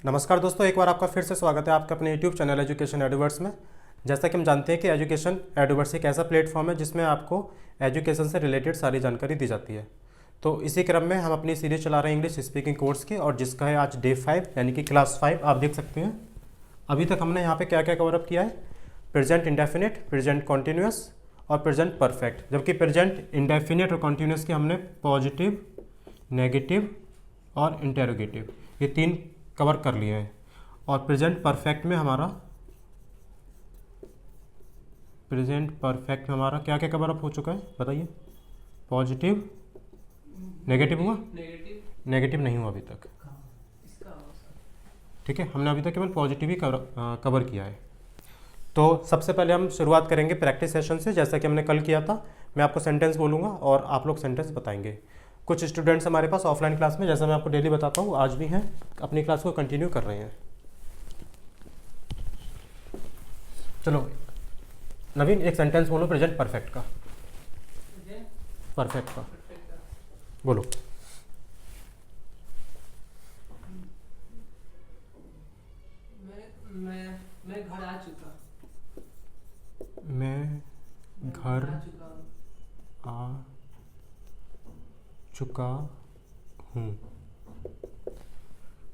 नमस्कार दोस्तों, एक बार आपका फिर से स्वागत है आपके अपने YouTube चैनल एजुकेशन एडवर्स में। जैसा कि हम जानते हैं कि एजुकेशन एडवर्स एक ऐसा प्लेटफॉर्म है जिसमें आपको एजुकेशन से रिलेटेड सारी जानकारी दी जाती है। तो इसी क्रम में हम अपनी सीरीज चला रहे हैं इंग्लिश स्पीकिंग कोर्स की, और जिसका है आज डे 5 यानी कि क्लास 5। आप देख सकते हैं अभी तक हमने यहाँ पर क्या क्या कवरअप किया है। प्रेजेंट इंडेफिनिट, प्रेजेंट कॉन्टीन्यूअस और प्रेजेंट परफेक्ट। जबकि प्रेजेंट इंडेफिनिट और कॉन्टीन्यूअस की हमने पॉजिटिव, नेगेटिव और इंटेरोगेटिव ये 3 कवर कर लिए हैं। और प्रेजेंट परफेक्ट में हमारा क्या क्या कवर अप हो चुका है बताइए। पॉजिटिव, नेगेटिव हुआ? नेगेटिव नहीं हुआ अभी तक। ठीक है, हमने अभी तक केवल पॉजिटिव ही कवर किया है। तो सबसे पहले हम शुरुआत करेंगे प्रैक्टिस सेशन से। जैसा कि हमने कल किया था, मैं आपको सेंटेंस बोलूँगा और आप लोग सेंटेंस बताएंगे। कुछ स्टूडेंट्स हमारे पास ऑफलाइन क्लास में, जैसा मैं आपको डेली बताता हूँ, आज भी हैं, अपनी क्लास को कंटिन्यू कर रहे हैं। चलो नवीन, एक सेंटेंस बोलो प्रेजेंट परफेक्ट का। परफेक्ट का बोलो। मैं घर आ चुका। मैं घर आ चुका हूँ।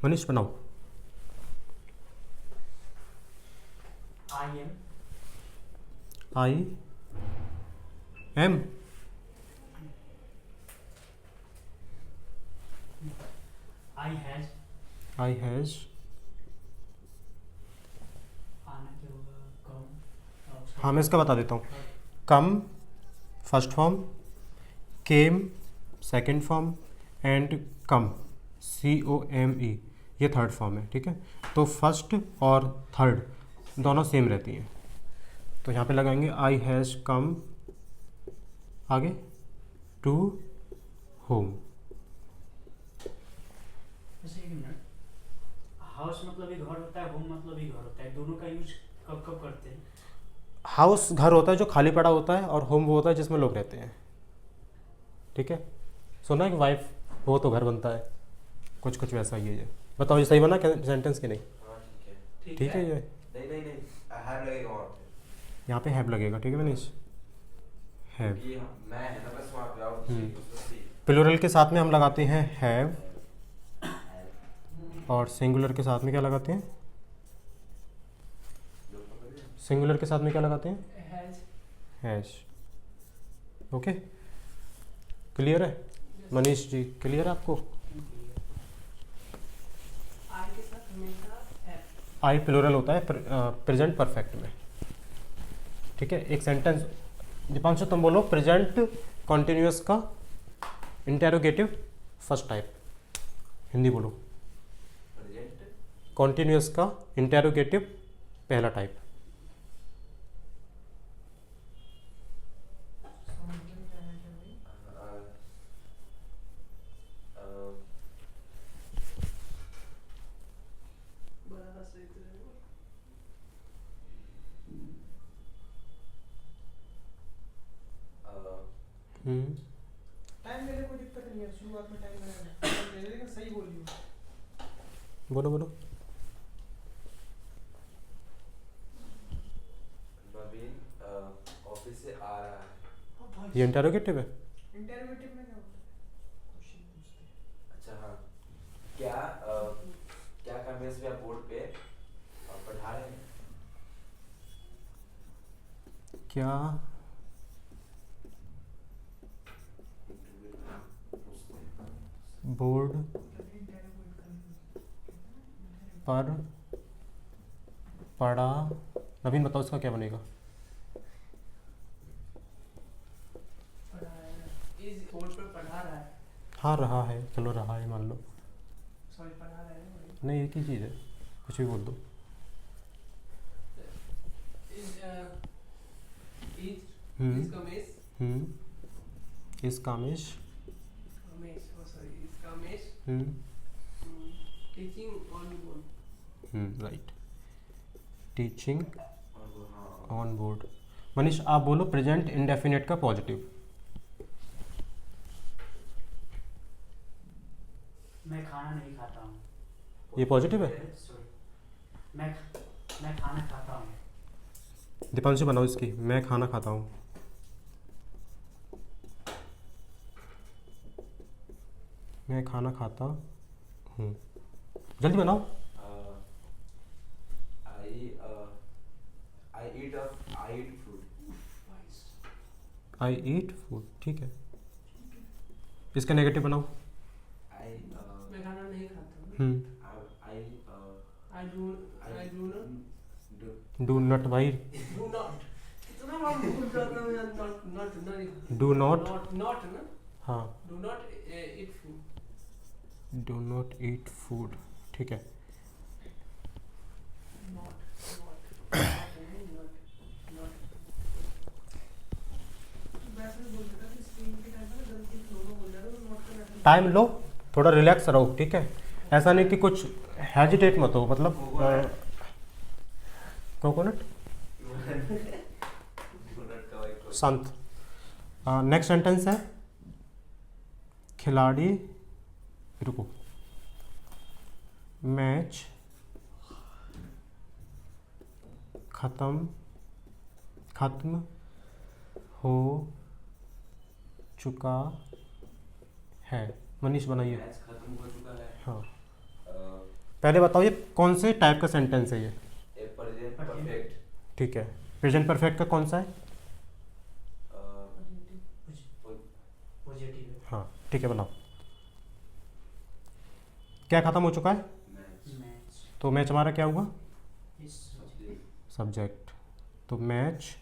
मनीष बनाओ। I am. I am. I has. I has. आना क्या होगा? कम। हाँ, मैं इसका बता देता हूँ। Come first form, came second form and come COME ये थर्ड फॉर्म है। ठीक है, तो फर्स्ट और थर्ड दोनों सेम रहती हैं। तो यहाँ पे लगाएंगे आई हैज़ कम, आगे टू होम। जैसे एक मिनट, हाउस मतलब ही घर होता है, होम मतलब ही घर होता है, दोनों का यूज कब कब करते हैं? हाउस घर होता है जो खाली पड़ा होता है, और होम वो होता है जिसमें लोग रहते हैं। ठीक है, सुना है कि वाइफ हो तो घर बनता है, कुछ कुछ वैसा ही है ये। बताओ ये सही बना सेंटेंस कि नहीं? हाँ ठीक है। ठीक है, ये नहीं नहीं नहीं, हैव लगेगा वहाँ पे। यहाँ पे हैव लगेगा। ठीक है मनीष, हैव। क्योंकि मैं है ना बस वहाँ पे और उसमें सी। प्लूरल के साथ में हम लगाते हैं हैव, और सिंगुलर के साथ में क्या लगाते हैं? सिंगुलर के साथ में क्या लगाते हैं? हैज। हैज। ओके, क्लियर है मनीष जी? क्लियर है आपको? आई के साथ हमेशा है। आई प्लूरल होता है प्रेजेंट परफेक्ट में। ठीक है, एक सेंटेंस दीपांशु तुम बोलो। प्रेजेंट कॉन्टिन्यूअस का इंटेरोगेटिव फर्स्ट टाइप हिंदी बोलो। प्रेजेंट कॉन्टिन्यूअस का इंटेरोगेटिव पहला टाइप। बड़ा सही तो है। टाइम मेरे कोई दिक्कत नहीं है, शुरुआत में टाइम लगेगा लेकिन सही बोलिए। बोलो बोलो। नवीन ऑफिस से आ रहा है। ये इंटेरोगेटिव है। इंटरव्यूटिव में क्या होता है? क्वेश्चन पूछते हैं। अच्छा हाँ, क्या कमेंट्स भी आप बोर्ड पे पढ़ा रहे हैं? क्या बोर्ड पर पढ़ा? नवीन बताओ इसका क्या बनेगा? पढ़ा है। इस बोर्ड पर पढ़ा रहा है। हाँ रहा है, चलो रहा है मान लो। सॉरी, पढ़ा रहा है। नहीं, एक ही चीज़ है, कुछ भी बोल दो। Is Kamesh. Is Kamesh. Kamesh, sorry, is Kamesh hmm teaching on board. Right, teaching और वो हाँ ऑन बोर्ड। मनीष आप बोलो प्रेजेंट इंडेफिनिट का पॉजिटिव। मैं खाना नहीं खाता हूँ। ये पॉजिटिव है। सॉरी, मैं खाना खाता हूँ। दीपांशु बनाओ इसकी, मैं खाना खाता हूँ। मैं खाना खाता हूँ, जल्दी बनाओ। I eat food. I eat food, ठीक है। इसका नेगेटिव बनाओ। मैं खाना नहीं खाता। हम्म, I डू नॉट भाई, do not। कितना बार भूल जाता हूँ यार, not नहीं। डू नॉट, not ना। हाँ, Do not eat food। Do not eat food, ठीक है। टाइम लो, थोड़ा रिलैक्स रहो, ठीक है। ऐसा नहीं कि कुछ हेजिटेट मत हो, मतलब कोकोनट शांत। नेक्स्ट सेंटेंस है खिलाड़ी, रुको, मैच खत्म हो चुका है। मनीष बनाइए। मैच खत्म हो चुका है। हाँ, पहले बताओ ये कौन से टाइप का सेंटेंस है ये। Present perfect. ठीक है, प्रेजेंट परफेक्ट का कौन सा है। पॉजिटिव है। हाँ, ठीक है, बनाओ। क्या खत्म हो चुका है, मैच तो मैच हमारा क्या हुआ, इस सब्जेक्ट। तो मैच,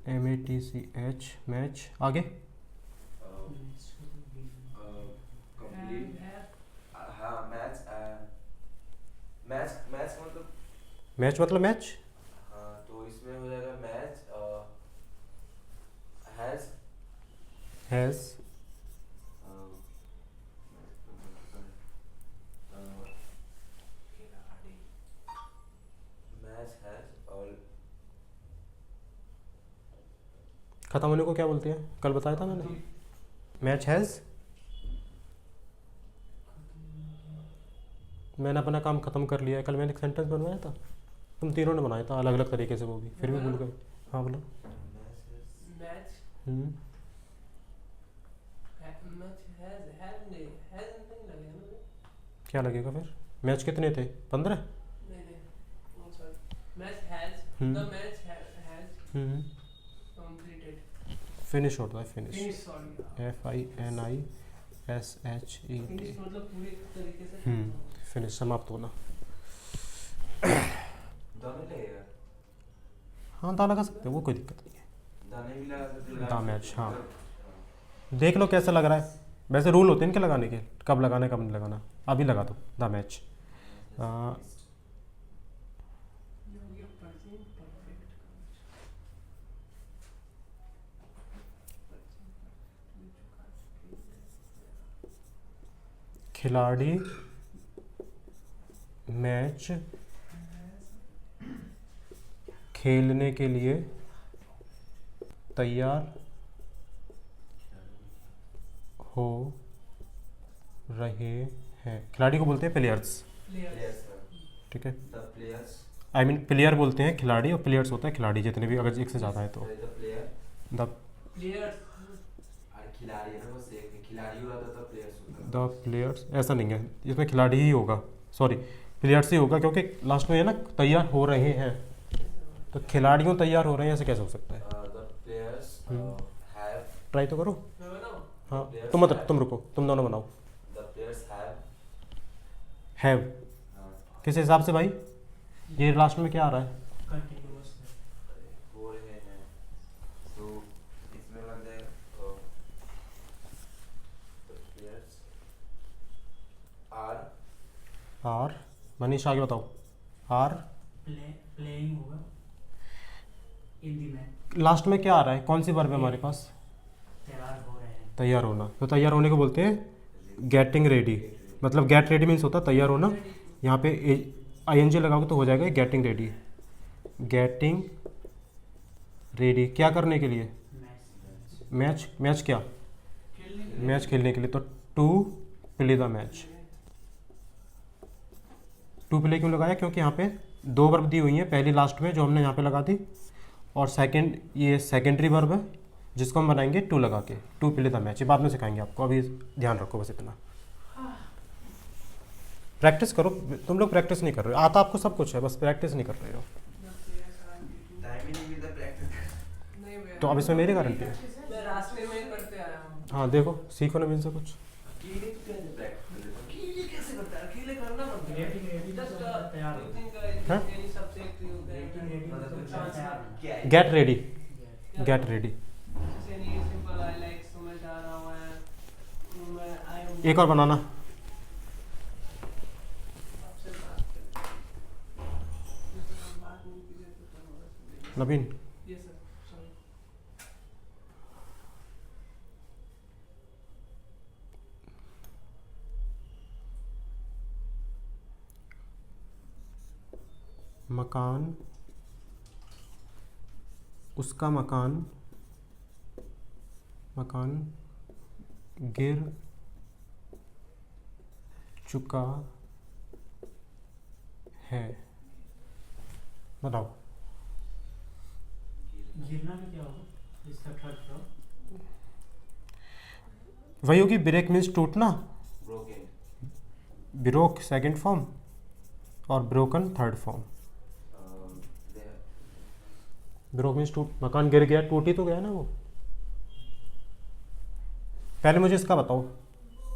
MATCH, मैच। आगे कंप्लीट। हाँ, मैच मैच मैच मतलब, मैच मतलब मैच, हाँ, तो इसमें हो जाएगा मैच हैज मैच हैज और खत्म होने को क्या बोलते हैं, कल बताया था मैंने। मैच हैज़, मैंने अपना काम खत्म कर लिया है। कल मैंने एक सेंटेंस बनवाया था, तुम तीनों ने बनाया था अलग अलग तरीके से, वो भी फिर भी भूल गए। हाँ बोलो। मैच हम्म, नहीं लगेगा ना। क्या लगेगा फिर, मैच कितने थे, 15। नहीं sorry, match has, hmm. The match has completed. Finish होता है, finish, finish, sorry, FINISHED। Finish मतलब पूरे तरीके से फिनिश, समाप्त होना। दाने लगेगा। हाँ, दा लगा सकते हो, वो कोई दिक्कत नहीं है। दाने भी लगा सकते हैं। दा मैच, हाँ। देख लो कैसा लग रहा है। वैसे रूल होते हैं इनके लगाने के, कब लगाना है कब नहीं लगाना। अभी लगा दो दा मैच। खिलाड़ी मैच खेलने के लिए तैयार हो रहे हैं। खिलाड़ी को बोलते हैं प्लेयर्स, प्लेयर्स, ठीक है। The players, I mean player बोलते हैं खिलाड़ी, और प्लेयर्स होता है खिलाड़ी, जितने भी, अगर एक से ज़्यादा है तो। द प्लेयर, द प्लेयर्स और खिलाड़ी है ना, बस एक है। खिलाड़ी होता तो प्लेयर्स होता। द प्लेयर्स, ऐसा नहीं है, इसमें खिलाड़ी ही होगा, सॉरी प्लेयर्स ही होगा, क्योंकि लास्ट में है ना तैयार हो रहे हैं, तो खिलाड़ियों तैयार हो रहे हैं, ऐसे कैसे हो सकता है। द प्लेयर्स हैव, ट्राई तो करो। मैं बनाऊं? हाँ, तुम मत, तुम रुको, तुम दोनों बनाओ। द प्लेयर्स हैव, किस हिसाब से भाई, ये लास्ट में क्या आ रहा है, कंटिन्यूअस हो रहे हैं, तो इसमें बन जाएगा द प्लेयर्स आर। मनीष आगे बताओ। आर, प्लेइंग होगा इन दी मैच, लास्ट में क्या आ रहा है, कौन सी वर्ब है हमारे पास, तैयार हो रहे हैं। तैयार होना। तो तैयार होने को बोलते हैं गेटिंग रेडी, मतलब गेट रेडी मीन्स होता है तैयार होना। यहाँ पे ING लगाओगे तो हो जाएगा गेटिंग रेडी। गेटिंग रेडी क्या करने के लिए, मैच मैच क्या, मैच खेलने के लिए, तो to play the match. To play क्यों लगाया, क्योंकि यहाँ पे दो वर्ब दी हुई हैं, पहली लास्ट में जो हमने यहाँ पे लगा दी, और सेकंड ये सेकेंडरी वर्ब है जिसको हम बनाएंगे टू लगा के, टू प्ले द मैच। ये बाद में सिखाएंगे आपको, अभी ध्यान रखो बस इतना। प्रैक्टिस करो, तुम लोग प्रैक्टिस नहीं कर रहे हो, आता आपको सब कुछ है, बस प्रैक्टिस नहीं कर रहे हो। टाइम ही नहीं मिलता प्रैक्टिस। नहीं मैं तो अब इसमें मेरी गारंटी है। मैं रास्ते में करते आया हूँ। हाँ देखो, सीखो ना इनसे कुछ। अकेले तो कैसे प्रैक्टिस करते हो? अकेले कैसे करता है? अकेले करना पड़ता है। Rating ready Just, तो तैयार हो। within का हाँ? any subject you can- Rating ready मतलब तो कुछ तैयार तैयार हो। क्या है? Get ready, Yeah. Get ready. Just any simple I like, so मैं जा रहा हूँ, मैं I am- एक और बनाना। आपसे बात करते हैं। जैसे हम बात नहीं की जाए तो करना चाहिए। नवीन, Yes, sir. Sorry. मकान, उसका मकान, मकान गिर चुका है। बताओ। गिरना भी क्या होगा इसका थर्ड फ्लोर? वही होगी, ब्रेक मीन्स टूटना, Broken. ब्रोक सेकंड फॉर्म और broken third form. There. Broke means टूट, मकान गिर गया, टूट ही तो गया ना वो। पहले मुझे इसका बताओ,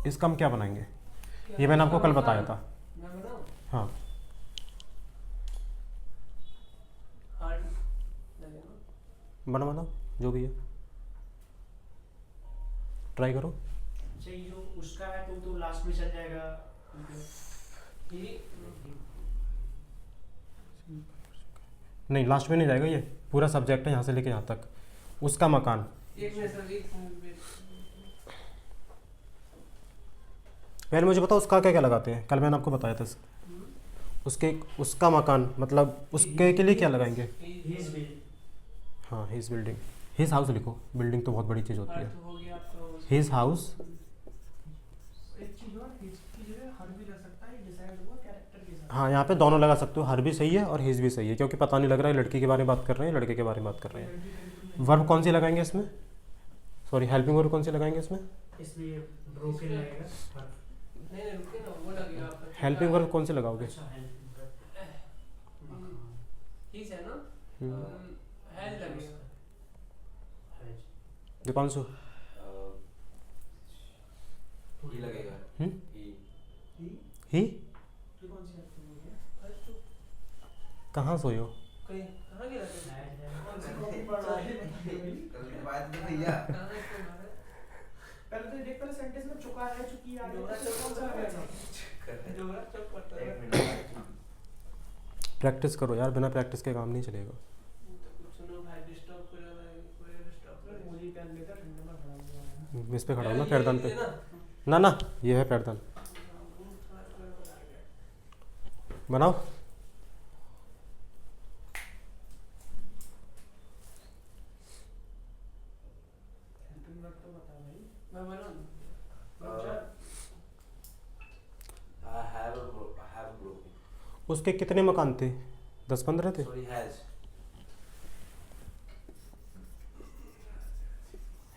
इसका हम क्या बनाएंगे, ये मैंने आपको कल बताया था। मैं बनाऊँ? हाँ Hard लगेगा। बना बताओ, जो भी है ट्राई करो। अच्छा ये जो उसका है तो लास्ट में चल जाएगा। He- नहीं, लास्ट में नहीं जाएगा, ये पूरा सब्जेक्ट है यहाँ से लेके यहाँ तक। उसका मकान, एक में सर एक में- पहले मुझे बताओ उसका क्या क्या लगाते हैं, कल मैंने आपको बताया था। उसके, उसका मकान मतलब उसके के लिए क्या लगाएंगे। His will। हाँ, हिज बिल्डिंग, हिज हाउस लिखो, बिल्डिंग तो बहुत बड़ी चीज़ होती है। अर्थ हो गया आपका वो- हिज हाउस, एक चीज और his की जगह हर भी लग सकता है, डिसाइड हुआ कैरेक्टर के साथ। हाँ यहाँ पे दोनों लगा सकते हो, हर भी सही है और हिज भी सही है, क्योंकि पता नहीं लग रहा है लड़की के बारे में बात कर रहे हैं लड़के के बारे में बात कर रहे हैं। वर्ब कौन सी लगाएंगे इसमें, सॉरी हेल्पिंग वर्ब कौन सी लगाएंगे इसमें। इसमें ये ब्रोकन लगेगा verb। नहीं नहीं रुकिए ना, वो लगेगा आपका। हेल्पिंग वर्ब कौन से लगाओगे। अच्छा helping verb। मकान। He's है ना? हम्म, Has लगेगा। Has। दीपांशु। ही लगेगा। हम्म? ही। ही, ये कौन सी helping हो गया? आज तो कहाँ सोयो। कहीं कहाँ गया था? Has है। कौन सी कॉपी पढ़ रहा है? कभी तो बात नहीं भैया। कहाँ इसको मारा है? पहले तो देख, पहले सेंटेंस में चुका है, चुकी आ डोरा चौक कौन सा गया था? डोरा चौक पड़ता है। एक मिनट। प्रैक्टिस करो यार, बिना प्रैक्टिस के काम नहीं चलेगा। तो कुछ सुनो भाई, डिस्टर्ब कर रहा है, कोई डिस्टर्ब कर रहा है। मुझे पेन लेकर ठंडे में खड़ा हुआ है। इस पे खड़ा हो ना, ये पैरदान पे। ना? ना ना, ये है पैरदान, बनाओ। Helping verb तो बता भाई। मैं बनाऊँ? I have broken. उसके कितने मकान थे, 10-15 थे। Sorry, has.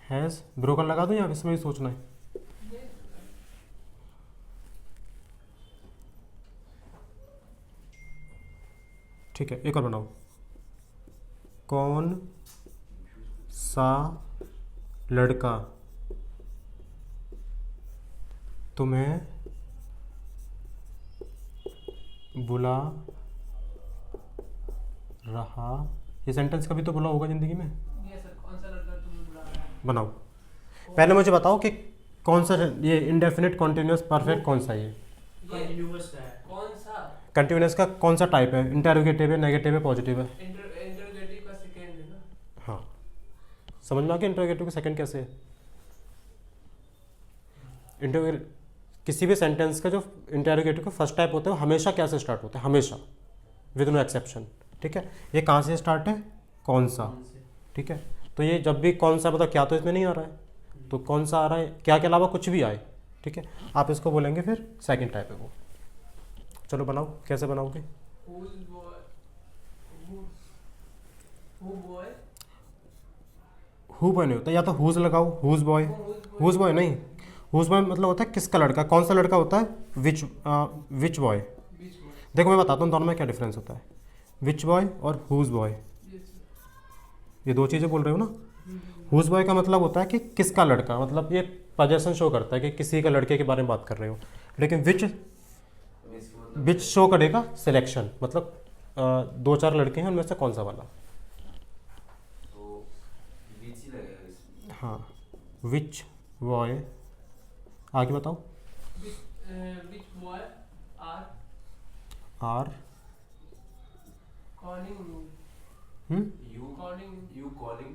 हैज़, ब्रोकन लगा दूँ या इसमें ही सोचना है। ठीक है, एक और बनाओ। कौन सा लड़का तुम्हें बुला रहा। ये सेंटेंस कभी तो बोला होगा ज़िंदगी में। ये सर कौन सा लड़का तुम्हें बुला रहा है? बनाओ। पहले मुझे बताओ कि कौन सा ये इंडेफिनिट कॉन्टिन्यूस परफेक्ट कौन सा है। Continuous का है। कौन सा? कंटिन्यूस का कौन सा टाइप है, इंटरोगेटिव है, नेगेटिव है, पॉजिटिव है। इंटरोगेटिव का सेकंड है ना? हाँ, समझ में आ गया इंटरोगेटिव का सेकंड कैसे है। इंटरोगेटिव किसी भी सेंटेंस का जो इंटरोगेटिव का फर्स्ट टाइप होता है वो हमेशा क्या से स्टार्ट होता है, हमेशा, विद नो एक्सेप्शन। ठीक है, ये कहाँ से स्टार्ट है, कौन सा। कौन से? ठीक है, तो ये जब भी कौन सा मतलब क्या तो इसमें नहीं आ रहा है, तो कौन सा आ रहा है, क्या के अलावा कुछ भी आए। ठीक है, आप इसको बोलेंगे फिर सेकंड टाइप है वो। चलो बनाओ, कैसे बनाओगे? Who's boy? Who boy? Who boy नहीं होता, या तो हुज लगाओ, whose boy. Who's boy? Whose boy नहीं, हुज बॉय मतलब होता है किसका लड़का, कौन सा लड़का होता है, विच बॉय। Which boy? देखो मैं बताता हूँ दोनों में क्या डिफरेंस होता है, विच बॉय और हुज बॉय, Yes, sir. ये दो चीज़ें बोल रहे हो ना। हुज बॉय का मतलब होता है कि किसका लड़का, मतलब ये पोजेशन शो करता है कि किसी के लड़के के बारे में बात कर रहे हो। लेकिन विच विच शो करेगा सिलेक्शन, मतलब दो चार लड़के हैं उनमें से कौन सा वाला। तो बीच ही लगेगा इसमें। हाँ, विच बॉय, आगे बताओ। Which boy are are calling you? You Calling you? You calling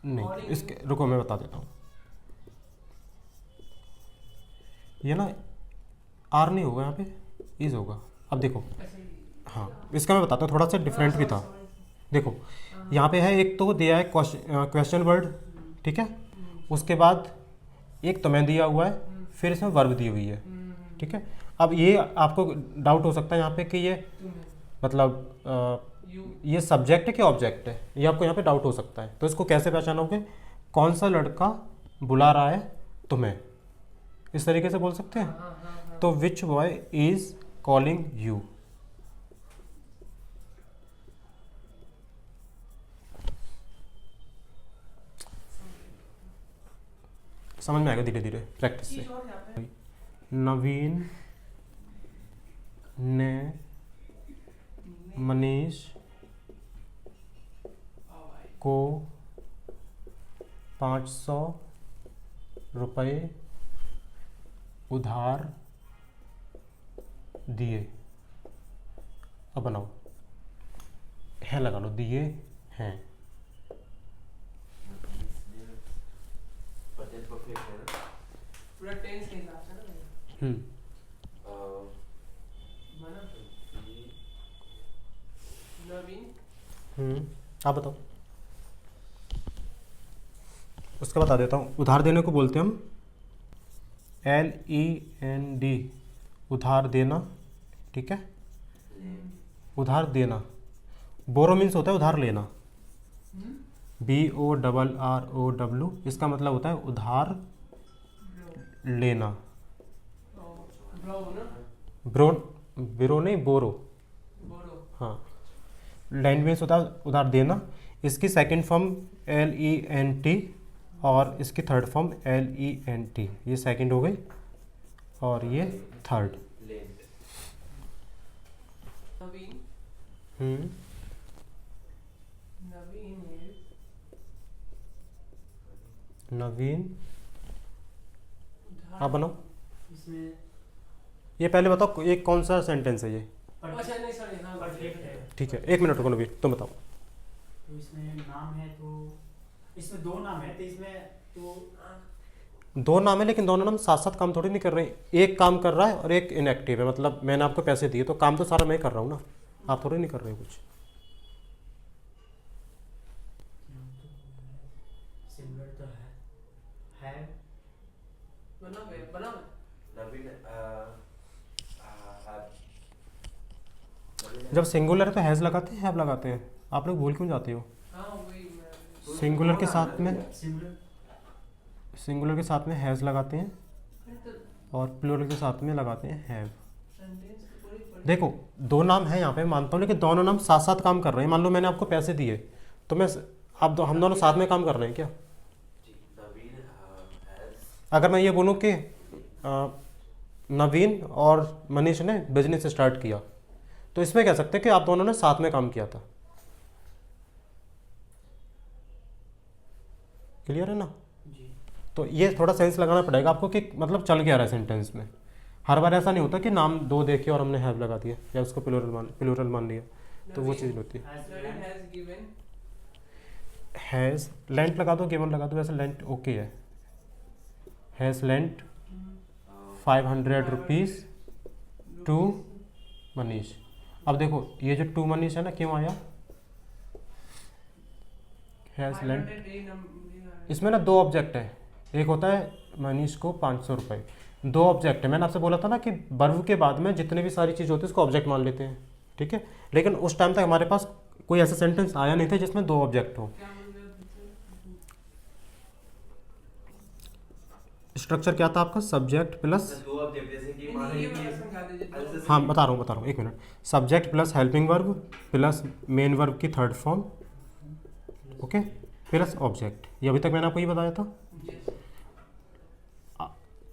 नहीं, Calling इसके रुको मैं बता देता हूँ। ये ना आर नहीं होगा यहाँ पे, इज होगा। अब देखो, ऐसे ही। हाँ इसका मैं बताता हूँ, थोड़ा सा डिफरेंट भी था। देखो यहाँ पे है, एक तो दिया है क्वेश्चन वर्ड, ठीक है, उसके बाद एक तुम्हें दिया हुआ है, फिर इसमें वर्ब दी हुई है, ठीक है। अब ये आपको डाउट हो सकता है यहाँ पे कि ये तुम्हें मतलब you ये सब्जेक्ट है कि ऑब्जेक्ट है, ये आपको यहाँ पे डाउट हो सकता है। तो इसको कैसे पहचानोगे, कौन सा लड़का बुला रहा है तुम्हें, इस तरीके से बोल सकते हैं। हाँ तो विच बॉय इज कॉलिंग यू, समझ में आएगा धीरे धीरे प्रैक्टिस से। चीज और यहाँ पे नवीन ने मनीष भाई को 500 रुपये उधार दिए। अब बनाओ, है लगा लो, दिए हैं। प्रेजेंट परफेक्ट है ना। पूरा टेंस के हिसाब से ना भाई। बना नवीन आप बताओ। उसका बता देता हूँ, उधार देने को बोलते हैं हम LEND, उधार देना, ठीक है। उधार देना, बोरो मीन्स होता है उधार लेना, BORROW, इसका मतलब होता है उधार लेना। ब्रो ना ब्रो, बिरो नहीं, बोरो, बोरो हाँ। लैंड मीन्स होता है उधार देना, इसकी सेकंड फॉर्म LENT और इसकी थर्ड फॉर्म LENT, ये सेकंड हो गई और ये third. Lent Naveen hmm Naveen is नवीन, उधार आप बनाओ। इसमें ये पहले बताओ एक कौन सा सेंटेंस है ये, अच्छा नहीं सॉरी हाँ परफेक्ट है। ठीक है। एक मिनट रुको नवीन, तुम बताओ। तो इसमें नाम है, तो इसमें दो नाम है, तो इसमें तो दो नाम है लेकिन दोनों नाम साथ साथ काम थोड़ी नहीं कर रहे हैं, एक काम कर रहा है और एक इनएक्टिव है। मतलब मैंने आपको पैसे दिए तो काम तो सारा मैं ही कर रहा हूँ ना, आप थोड़ी नहीं कर रहे हो कुछ। सिमिलर तो है बना गया बना नवीन जब सिंगुलर पे हैज़ लगाते हैं, हैव लगाते हैं, आप लोग भूल क्यों जाते हो। हाँ वही मैं सिंगुलर के साथ में, सिमिलर। सिंगुलर के साथ में हैज़ लगाते हैं अरे तो और प्लूरल के साथ में लगाते हैं हैव। सेंटेंस की पूरी पढ़ी देखो दो नाम है यहाँ पे, मानता हूँ, लेकिन दोनों नाम साथ साथ काम कर रहे हैं। मान लो मैंने आपको पैसे दिए तो मैं हम दोनों साथ में काम कर रहे हैं क्या। नवीन हैज अगर मैं ये बोलूँ कि नवीन और मनीष ने बिजनेस स्टार्ट किया, तो इसमें कह सकते हैं कि आप दोनों ने साथ में काम किया था। क्लियर है ना। जी। तो ये थोड़ा सेंस लगाना पड़ेगा आपको कि मतलब चल क्या रहा है सेंटेंस में। हर बार ऐसा नहीं होता कि नाम दो देखे और हमने हैव लगा दिया या उसको प्लूरल मान लिया, तो वो चीज़ नहीं होती। Naveen has given has lent लगा दो, गिवन लगा दो, वैसे लेंट ओके है। Has lent 500 rupees to Manish. अब देखो ये जो टू मनीष है ना, क्यों आया हैज़ लेंट, इसमें ना दो ऑब्जेक्ट है, एक होता है मनीष को 500 रुपये, दो ऑब्जेक्ट है, मैंने आपसे बोला था ना कि वर्ब के बाद में जितने भी सारी चीज़ होती है उसको ऑब्जेक्ट मान लेते हैं, ठीक है। लेकिन उस टाइम तक हमारे पास कोई ऐसा सेंटेंस आया नहीं था जिसमें दो ऑब्जेक्ट हो। क्या बोल रहे हो टीचर? स्ट्रक्चर क्या था आपका, सब्जेक्ट प्लस, दो ऑब्जेक्ट जैसे कि मान ये लीजिए वाला समझा दीजिए। जैसे हाँ बता रहा हूँ, एक minute, subject plus helping verb plus main verb की third form, okay, plus object. ये अभी तक मैंने आपको ये बताया था। Yes.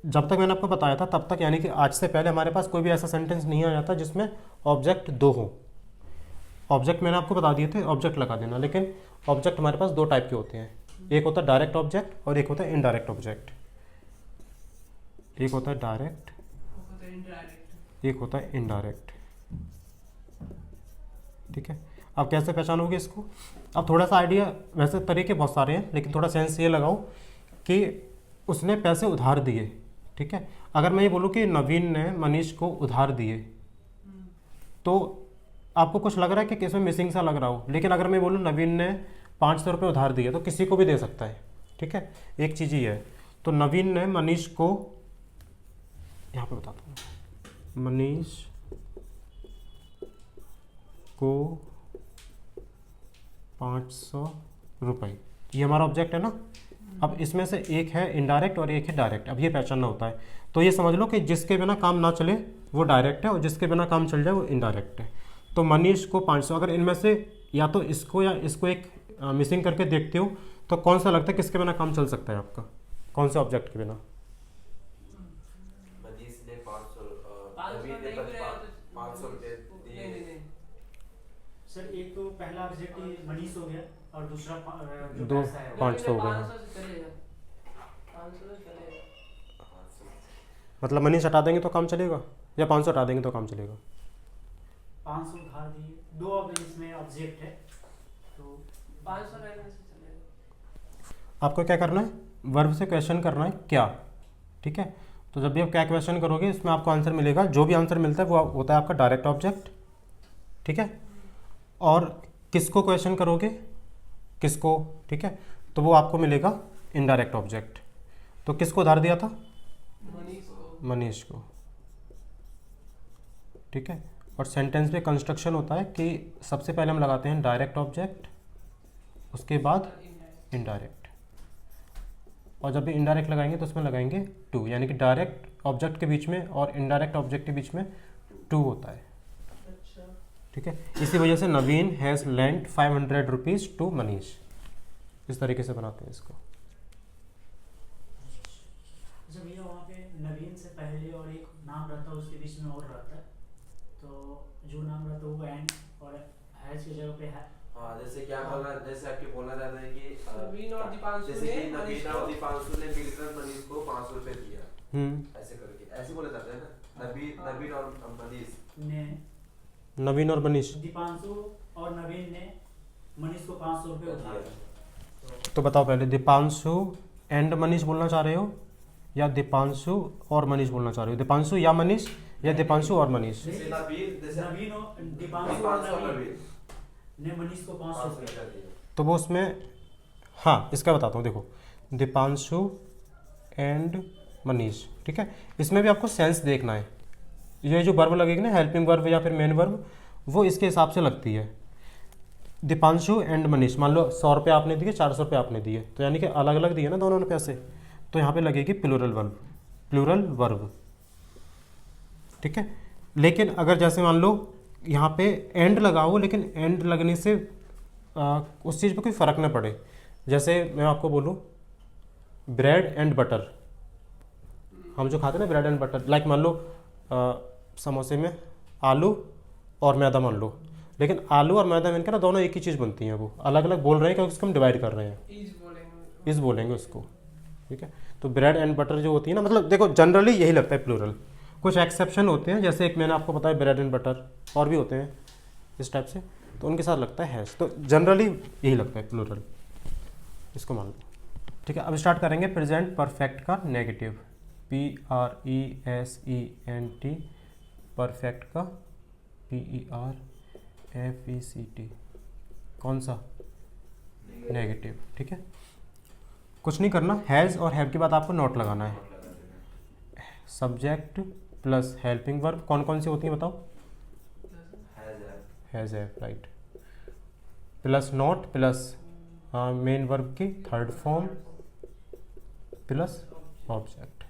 जब तक मैंने आपको बताया था तब तक, यानी कि आज से पहले हमारे पास कोई भी ऐसा सेंटेंस नहीं आया था जिसमें ऑब्जेक्ट दो हो। ऑब्जेक्ट मैंने आपको बता दिए थे, ऑब्जेक्ट लगा देना। लेकिन ऑब्जेक्ट हमारे पास दो टाइप के होते हैं, एक होता है डायरेक्ट ऑब्जेक्ट और एक होता है इनडायरेक्ट ऑब्जेक्ट। एक होता है डायरेक्ट, वो होता है indirect। एक होता है इनडायरेक्ट, ठीक है। अब कैसे पहचानोगे इसको, अब थोड़ा सा आइडिया, वैसे तरीके बहुत सारे हैं लेकिन थोड़ा सेंस ये लगाओ कि उसने पैसे उधार दिए, ठीक है। अगर मैं ये बोलूँ कि नवीन ने मनीष को उधार दिए, तो आपको कुछ लग रहा है कि इसमें मिसिंग सा लग रहा हो। लेकिन अगर मैं बोलूँ नवीन ने 500 रुपये उधार दिए, तो किसी को भी दे सकता है, ठीक है। एक चीज़ ही है, तो नवीन ने मनीष को, यहाँ पे बताता हूँ, मनीष को 500 रुपये, ये हमारा ऑब्जेक्ट है ना। अब इसमें से एक है इनडायरेक्ट और एक है डायरेक्ट। अब ये पहचानना होता है, तो ये समझ लो कि जिसके बिना काम ना चले वो डायरेक्ट है और जिसके बिना काम चल जाए वो इनडायरेक्ट है। तो मनीष को 500, अगर इनमें से या तो इसको या इसको एक मिसिंग करके देखते हो, तो कौन सा लगता है किसके बिना काम चल सकता है आपका, कौन से ऑब्जेक्ट के बिना? मनीष ने 500 500 नवीन ने नहीं भी रहा तो 500 रुपये नहीं दिए। नहीं नहीं। सर एक तो पहला ऑब्जेक्ट मनीष हो गया और दूसरा जो दो पैसा है 500 हो गया। 500 से चलेगा, 500 से चलेगा। 500 मतलब मनीष हटा देंगे तो काम चलेगा या 500 हटा देंगे तो काम चलेगा? 500 उधार दिए, दो अब इसमें ऑब्जेक्ट है तो 500 रहने से चलेगा। आपको क्या करना है, वर्ब से क्वेश्चन करना है क्या, ठीक है। तो जब भी आप क्या क्वेश्चन करोगे इसमें आपको आंसर मिलेगा, जो भी आंसर मिलता है वो होता है आपका डायरेक्ट ऑब्जेक्ट, ठीक है। और किसको क्वेश्चन करोगे, किसको, ठीक है, तो वो आपको मिलेगा इनडायरेक्ट ऑब्जेक्ट। तो किसको उधार दिया था? मनीष को। मनीष को, ठीक है। और सेंटेंस में कंस्ट्रक्शन होता है कि सबसे पहले हम लगाते हैं डायरेक्ट ऑब्जेक्ट, उसके बाद इनडायरेक्ट, और जब भी इनडायरेक्ट लगाएंगे तो उसमें लगाएंगे टू, यानी कि डायरेक्ट ऑब्जेक्ट के बीच में और इनडायरेक्ट ऑब्जेक्ट के बीच में टू होता है, अच्छा। ठीक है। इसी वजह से Naveen has lent 500 rupees to Manish, इस तरीके से बनाते हैं इसको। जब भैया वहाँ पे नवीन से पहले और एक नाम रहता है उसके बीच में और रहता है, तो जो नाम रहता है वो एंड और हैज की जगह पे है। हाँ, जैसे क्या बोलना, जैसे आपके बोलना चाहता है कि नवीन और दीपांशु जैसे ने कि मनीष नवीन को- और दीपांशु ने मिलकर मनीष को 500 रुपये दिया, ऐसे करके ऐसे बोला जाता है ना। नवीन और मनीष ने नवीन और मनीष, दीपांशु और नवीन ने मनीष को 500 रुपये उधार दिए। तो बताओ पहले दीपांशु एंड मनीष बोलना चाह रहे हो या दीपांशु और मनीष बोलना चाह रहे हो? दीपांशु या मनीष या दीपांशु और मनीष? जैसे नवीन, जैसे नवीन और दीपांशु और दीपांशु और नवीन नवीन ने मनीष को 500 500 रुपये रुपये दिए। तो वो उसमें, हाँ इसका बताता हूँ, देखो दीपांशु एंड मनीष, ठीक है। इसमें भी आपको सेंस देखना है, ये जो वर्ब लगेगी ना हेल्पिंग वर्ब या फिर मेन वर्ब, वो इसके हिसाब से लगती है। दीपांशु एंड मनीष, मान लो 100 रुपये आपने दिए, 400 रुपये आपने दिए, तो यानी कि अलग अलग दिए ना दोनों ने पैसे, तो यहाँ पे लगेगी प्लूरल वर्ब, प्लूरल वर्ब, ठीक है। लेकिन अगर जैसे मान लो यहाँ पे एंड लगाओ, लेकिन एंड लगने से उस चीज़ पे कोई फ़र्क ना पड़े। जैसे मैं आपको बोलूँ ब्रेड एंड बटर, हम जो खाते हैं ना ब्रेड एंड बटर, लाइक मान लो समोसे में आलू और मैदा मान लो, लेकिन आलू और मैदा मिलकर ना दोनों एक ही चीज़ बनती हैं, वो अलग अलग बोल रहे हैं क्योंकि उसको हम डिवाइड कर रहे हैं, इज बोलेंगे। इस बोलेंगे उसको, ठीक है। तो ब्रेड एंड बटर जो होती है ना, मतलब देखो जनरली यही लगता है प्लूरल, कुछ एक्सेप्शन होते हैं, जैसे एक मैंने आपको बताया ब्रेड एंड बटर, और भी होते हैं इस टाइप से, तो उनके साथ लगता है हैश, तो जनरली यही लगता है प्लूरल, इसको मान लो, ठीक है। अब स्टार्ट करेंगे प्रेजेंट परफेक्ट का नेगेटिव, PRESENT, परफेक्ट का PERFECT, कौन सा? नेगेटिव, ठीक है। कुछ नहीं करना, हैज़ और हैव के बाद आपको नॉट लगाना है, सब्जेक्ट प्लस हेल्पिंग वर्ब कौन कौन सी होती हैं बताओ? हैज़ है, right. Plus not plus main verb की थर्ड फॉर्म प्लस ऑब्जेक्ट।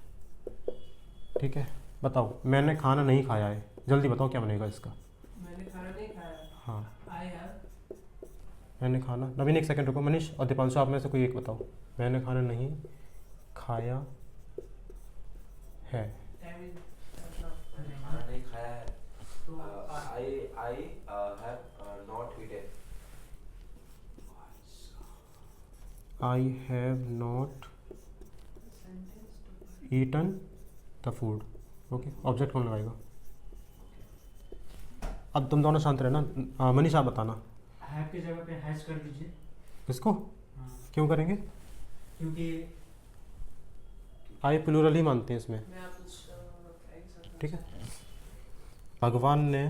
ठीक है, बताओ मैंने खाना नहीं खाया है, जल्दी बताओ क्या बनेगा इसका? मैंने खाना नहीं खाया। हाँ, आई हैव। मैंने खाना, नवीन एक सेकंड रुको, मनीष और दीपांशु आप में से कोई एक बताओ। मैंने खाना नहीं खाया है। खाना नहीं खाया है। तो I have not eaten. I have not eaten the food. Okay, object कौन लगाएगा? अब तुम दोनों शांत रहना। मनीष आप बताना। हैव की जगह पे हैज कर दीजिए। इसको हाँ, क्यों करेंगे? क्योंकि आई प्लूरल ही मानते हैं इसमें। मैं आप कुछ ठीक है, भगवान ने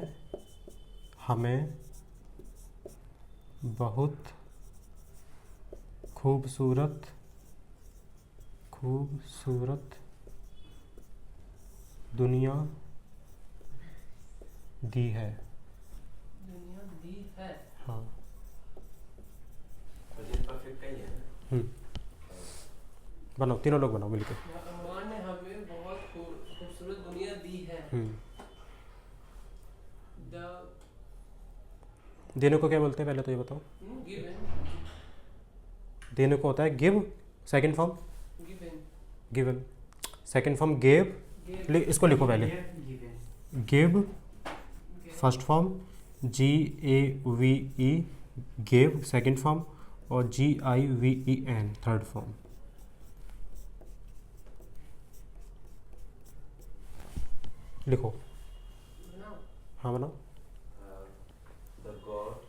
हमें बहुत खूबसूरत दुनिया दी है। दुनिया दी है। हाँ, प्रेजेंट परफेक्ट का ही है ना। बनाओ, तीनों लोग बनाओ मिलके। भगवान ने हमें बहुत खूबसूरत दुनिया दी है। द देने को क्या बोलते हैं पहले तो ये बताओ? गिवन। देने को होता है give, second form given. Given, second form gave. इसको लिखो पहले, give first form, GAVE gave second form, और GIVEN थर्ड फॉर्म। लिखो। बनाओ। हाँ बनाओ। The God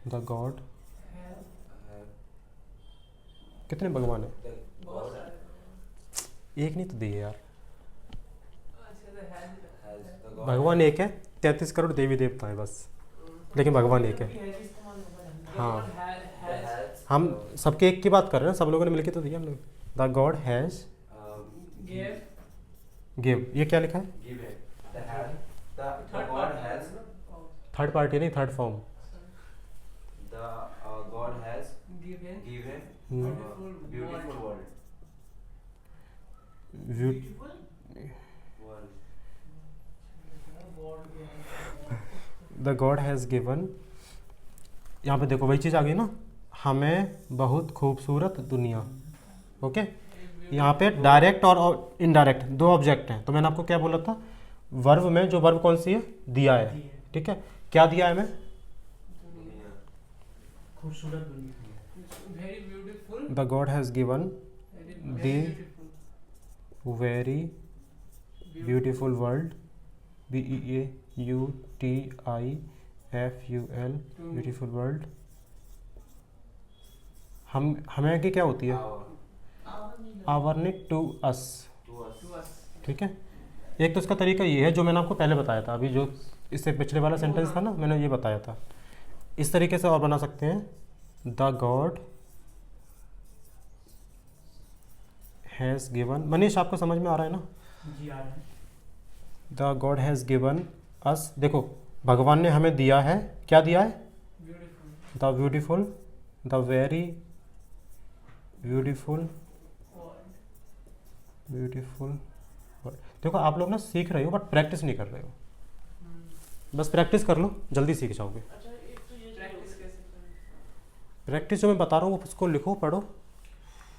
the God have कितने भगवान है? the बहुत God सारे। एक नहीं तो दिए यार। अच्छा तो has the God भगवान एक है, 33 करोड़ देवी देवता है बस, लेकिन भगवान एक है। हाँ, हम सबके एक की बात कर रहे हैं, सब लोगों ने मिलके तो दिया हम लोग। द गॉड हैज़ गिव, ये क्या लिखा है? given the God has third party नहीं, third form. the God has given given beautiful world. The God has given, यहाँ पे देखो वही चीज़ आ गई ना, हमें बहुत खूबसूरत दुनिया। ओके, यहाँ पे डायरेक्ट और इनडायरेक्ट दो ऑब्जेक्ट हैं, तो मैंने आपको क्या बोला था? वर्ब में जो वर्ब कौन सी है? दिया है। ठीक है, क्या दिया है? मैं दुनिया खूबसूरत दुनिया। Very beautiful. The God has given very very beautiful world, BEAUTIFUL beautiful world. हमें की क्या होती है? आवर्निक टू अस। to us. ठीक है, एक तो इसका तरीका ये है जो मैंने आपको पहले बताया था, अभी जो इससे पिछले वाला सेंटेंस था ना, मैंने ये बताया था। इस तरीके से और बना सकते हैं, the God has given. Manish आपको समझ में आ रहा है ना? जी आ रहे हैं। The God has given us, देखो भगवान ने हमें दिया है, क्या दिया है? Beautiful. The beautiful, the very beautiful देखो आप लोग ना सीख रहे हो बट प्रैक्टिस नहीं कर रहे हो। बस प्रैक्टिस कर लो, जल्दी सीख जाओगे। अच्छा एक तो ये प्रैक्टिस कैसे करें? प्रैक्टिस जो मैं बता रहा हूँ वो उसको लिखो, पढ़ो।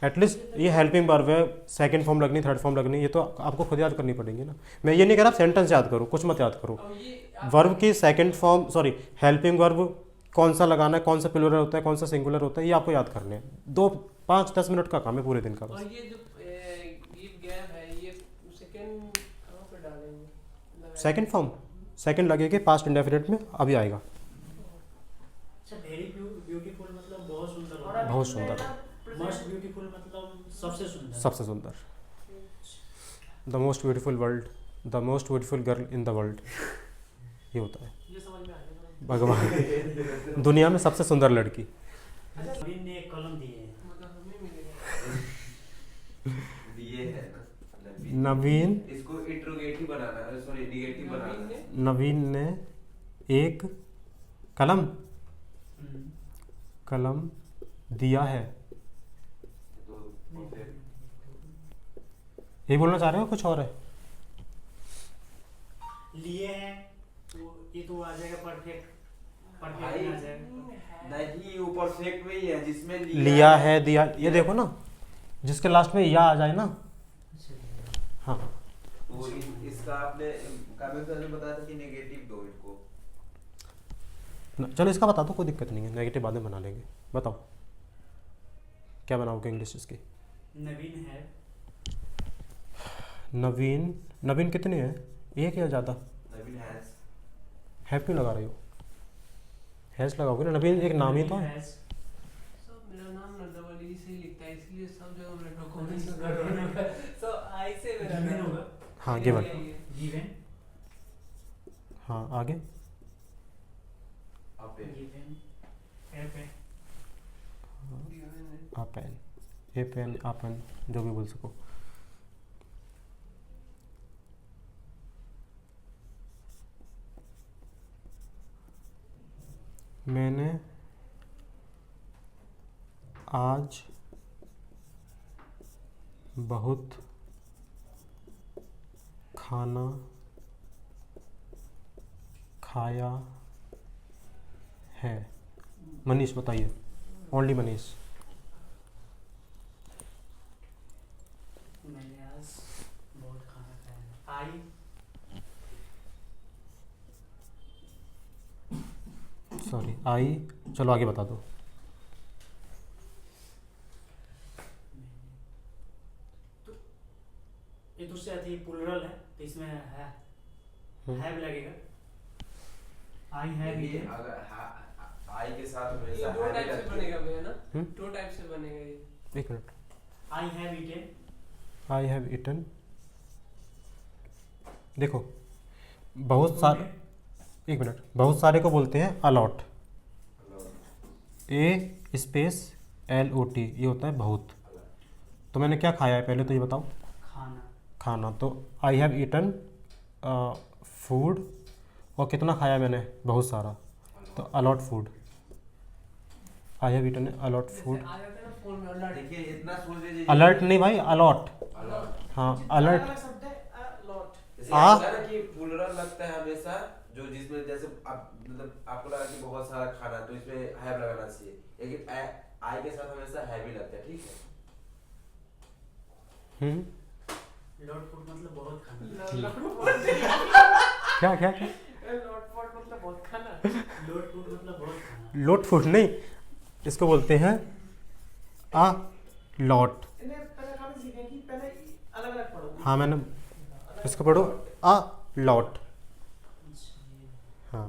एटलीस्ट ये हेल्पिंग वर्ब है, सेकंड फॉर्म लगनी, थर्ड फॉर्म लगनी, ये तो आपको खुद याद करनी पड़ेगी ना। मैं ये नहीं कह रहा सेंटेंस याद करो, कुछ मत याद करो। और ये वर्ब की second form, sorry helping verb कौन सा लगाना है, कौन सा प्लूरल होता है, कौन सा सिंगुलर होता है, ये आपको याद करने हैं। 5-10 मिनट का काम है पूरे दिन का बस। और ये जो गिव गैप है ये सेकंड कहाँ पे डालेंगे? सेकंड फॉर्म सेकंड लगेगी, पास्ट इंडेफिनिट में अभी आएगा। अच्छा, वेरी ब्यूटीफुल मतलब बहुत सुंदर और होता है। बहुत सुंदर, मस्ट ब्यूटीफुल मतलब सबसे सुंदर। सबसे सुंदर। The most beautiful world, the most beautiful girl in the world, ये होता है। ये समझ में आ गया। भगवान दुनिया में सबसे सुंदर लड़की। अच्छा नवीन ने एक कलम दिए हैं। मतलब हमें मिलेगा। दिए है ना नवीन इसको इंट्रोगेटिव बनाना है, सॉरी निगेटिव बनाना है। नवीन ने एक कलम कलम दिया है। तो फिर ये बोलना चाह रहे हो कुछ और है? लिए हैं तो ये तो आ जाएगा परफेक्ट परफेक्ट भाई, में आ जाएगा। नहीं वो परफेक्ट में ही है जिसमें लिया है दिया, ये देखो ना जिसके लास्ट में या आ जाए ना। हाँ वो इसका आपने काबिल सर ने बताया था कि नेगेटिव दो इनको। चलो इसका बता दो, कोई दिक्कत नहीं है, नेगेटिव बाद में बना लेंगे। बताओ क्या बनाओगे इंग्लिश इसकी? नवीन है। नवीन नवीन कितने हैं, एक या ज़्यादा? नवीन हैज हैव क्यों लगा रही हो? हैज़ लगाओगे ना, नवीन एक नाम ही तो है। Has, सब मेरा नाम ना डबल ई से ही लिखता है, इसलिए सब जगह मेरा Given डॉक्यूमेंट सो आई से मेरा Given नाम होगा। हाँ गिवन। given हाँ आगे अपे given पे आपन, ए पेन आपन, जो भी बोल सको। मैंने आज बहुत खाना खाया है। मनीष बताइए, ओनली मनीष। मैंने आज बहुत खाना खाया। आई सॉरी आई, चलो आगे बता दो। ये दूसरे आती प्लूरल है तो इसमें है हैव लगेगा। आई हैव ये इट। अगर आई के साथ ये हमेशा दो have ही टाइप से लगती है। बनेगा भैया ना, हम्म? दो टाइप से बनेगा ये। एक minute. I have eaten. I have eaten, देखो बहुत सारे, एक मिनट, बहुत सारे को बोलते हैं अलॉट। ए स्पेस एल ओ टी, ये होता है बहुत। तो मैंने क्या खाया है पहले तो ये बताओ। खाना खाना, तो आई हैव ईटन फूड, और कितना खाया मैंने? बहुत सारा, तो a lot food. I have eaten a lot food. जैसे आ जाता है ना फोन में अलर्ट। देखिए इतना सोच लीजिए। अलर्ट नहीं भाई, अलॉट। अलर्ट हाँ अलर्ट। अलग शब्द है अलॉट। जैसे आ? आपको लगा ना कि प्लूरल लगता है हमेशा, जो जिसमें जैसे आप मतलब आपको लगा कि बहुत सारा खाना तो इसमें हैव लगाना चाहिए, लेकिन आई के साथ हमेशा हैव ही लगता है, ठीक है। लॉट फूड मतलब बहुत खाना। क्या क्या क्या? लॉट फॉट मतलब बहुत खाना। लॉट फूड मतलब बहुत खाना। लोट फूड नहीं, इसको बोलते हैं आ लॉट। इन्हें पहले कहानी सीखें कि पहले अलग-अलग पढ़ो। हाँ मैंने इसको पढ़ो आ लॉट। हाँ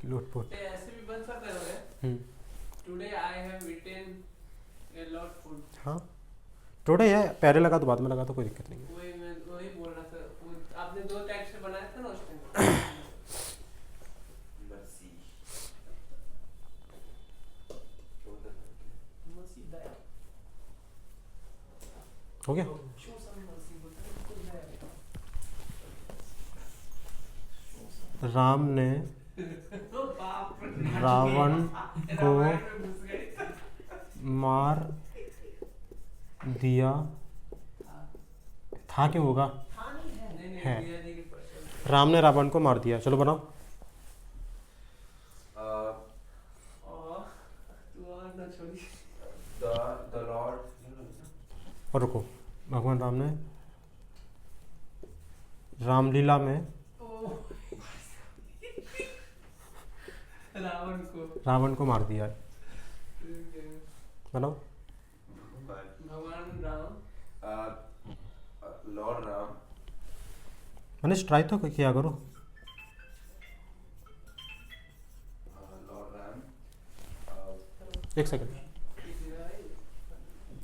लोट फूड। तो ऐसे भी बन सकता है। Today I have eaten a lot food. हाँ टुडे है, पहले लगा तो बाद में लगा तो कोई दिक्कत नहीं है। वही बोल रहा था, आपने दो टाइप से बनाया था ना उस टाइम। Mercy Masih that. हो गया? शो सम मसी बोलते हैं कुछ है। राम ने तो बाप रे। रावण को रामायण में घुस गए। मार दिया था, क्यों होगा? नहीं है। दिया नहीं कि क्वेश्चन। राम ने रावण को मार दिया। चलो बनाओ। और तू और ना छोड़ी। द लॉर्ड और रुको, भगवान राम ने रामलीला में रावण को मार दिया है। बनाओ। भगवान राम लॉर्ड राम मनीष ट्राई तो किया करो। लॉर्ड राम एक सेकंड।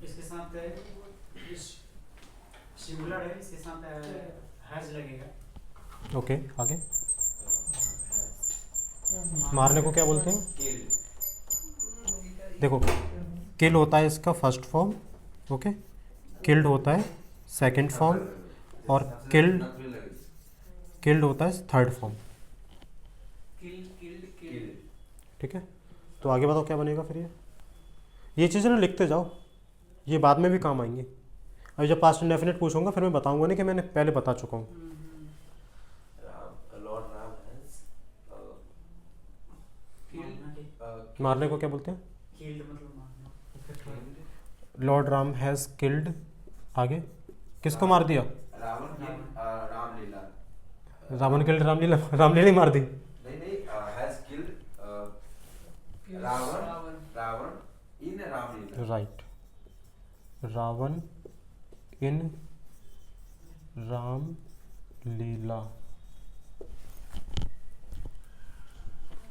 इसके साथ सिंगुलर है, इसके साथ हैज लगेगा। ओके आगे। मारने को क्या बोलते हैं? किल्ड। देखो किल होता है इसका फर्स्ट फॉर्म, ओके, किल्ड होता है सेकंड फॉर्म, और किल्ड होता है थर्ड फॉर्म। ठीक है, तो आगे बताओ क्या बनेगा फिर। ये चीज़ें ना लिखते जाओ, ये बाद में भी काम आएंगी। अभी जब पास्ट इंडेफिनिट पूछूंगा फिर मैं बताऊंगा नहीं कि मैंने पहले बता चुका हूँ। लॉर्ड राम हैज मारने को क्या बोलते हैं? किल्ड मतलब मारना। लॉर्ड राम हैज़ किल्ड, आगे किसको मार दिया? रावण की रामलीला। रावण किल्ड रामलीला, रामलीला ही मार दी। नहीं has killed Ravan in Ramlila. Right, Ravan in Ramlila.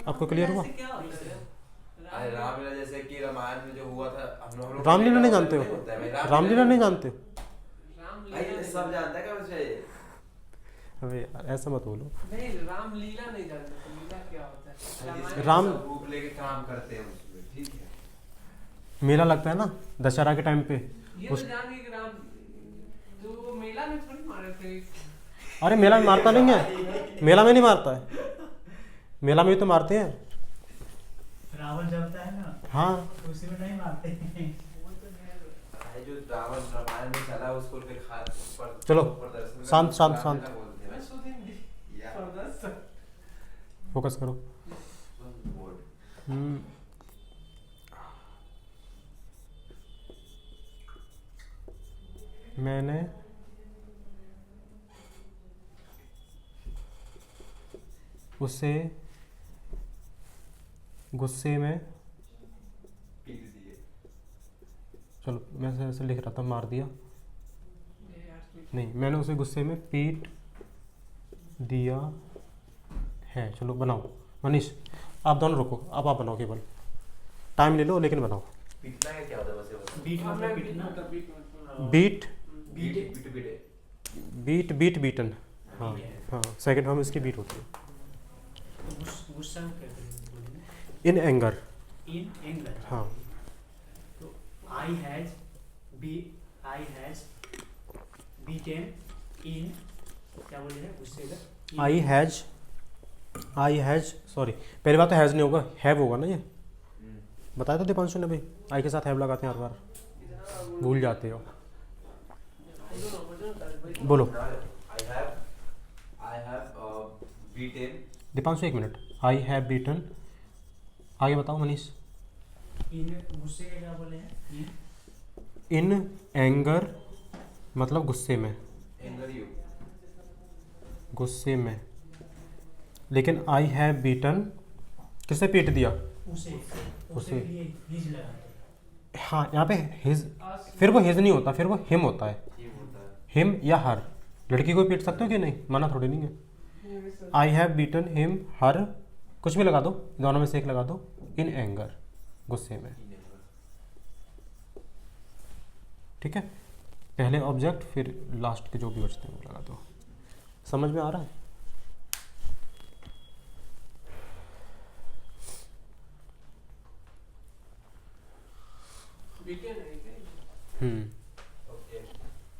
आपको क्लियर हुआ? क्या होता है? अरे रामलीला जैसे कि रामायण में जो हुआ था, हम लोग रामलीला नहीं जानते हो? रामलीला नहीं जानते हो? भाई सब जानता है क्या मुझे? अबे यार ऐसा मत बोलो। नहीं, रामलीला नहीं जानते, तो लीला क्या होता है? रामायण- राम सब रूप लेके काम करते हैं उसमें, ठीक है। मेला लगता है ना दशहरा के टाइम पे। ये तो जान गए कि राम तो वो मेला में थोड़ी मारे थे। अरे मेला में मारता नहीं है, मेला में नहीं मारता है, मेला में भी तो मारते हैं। रावण जलता है ना, हाँ तो उसी में नहीं मारते हैं। वो तो है। भाई जो रावण रामायण में चला उसको दिखा पर चलो, प्रदर्शन शांत, शांत, रामलीला शांत। बोलते हैं। मैं सुन हिंदी या जबरदस्त। फोकस करो। बोर्ड। मैंने उसे गुस्से में, पीट दिए। चलो मैं ऐसे लिख रहा था मार दिया, ये यार स्वीट। नहीं मैंने उसे गुस्से में पीट दिया है। चलो बनाओ। मनीष आप दोनों रुको, अब आप बनाओ, केवल टाइम ले लो लेकिन बनाओ। पीटना है क्या होता है वैसे बता। बीट हाँ, मतलब मैं पीटना। मतलब बीट मतलब beat, beat beat. Beat beaten. हाँ बीट है। हाँ, सेकंड फॉर्म इसकी बीट होती है। तो गुस्सा में कहते हैं बोलेंगे। In anger. In anger. हाँ तो आई हैज बीटेन इन, क्या बोले हैं गुस्से का? आई हैज सॉरी, पहली बात तो हैज़ नहीं होगा, हैव होगा ना। ये बताया था दीपांशु ने भाई, आई के साथ हैव लगाते हैं हर बार, भूल जाते हो। बोलो I have beaten। दीपांशु एक मिनट। आई हैव बीटन, आगे बताओ मनीष। इन गुस्से के क्या बोले हैं? इन एंगर मतलब गुस्से में, Anger you। गुस्से में। लेकिन आई हैव बीटन किससे पीट दिया? उसे उसे। के लिए हिज लगाते हैं। हाँ यहाँ पे हिज, फिर वो हिज नहीं होता, फिर वो हिम होता है। ये होता है। हिम या हर, लड़की को पीट सकते हो कि नहीं, मना थोड़ी नहीं है। I have beaten him her, कुछ भी लगा दो, दोनों में से एक लगा दो। इन एंगर गुस्से में, ठीक है। पहले ऑब्जेक्ट फिर लास्ट के जो भी बचते हैं वो लगा दो। समझ में आ रहा है? बीटे नहीं थे। Okay।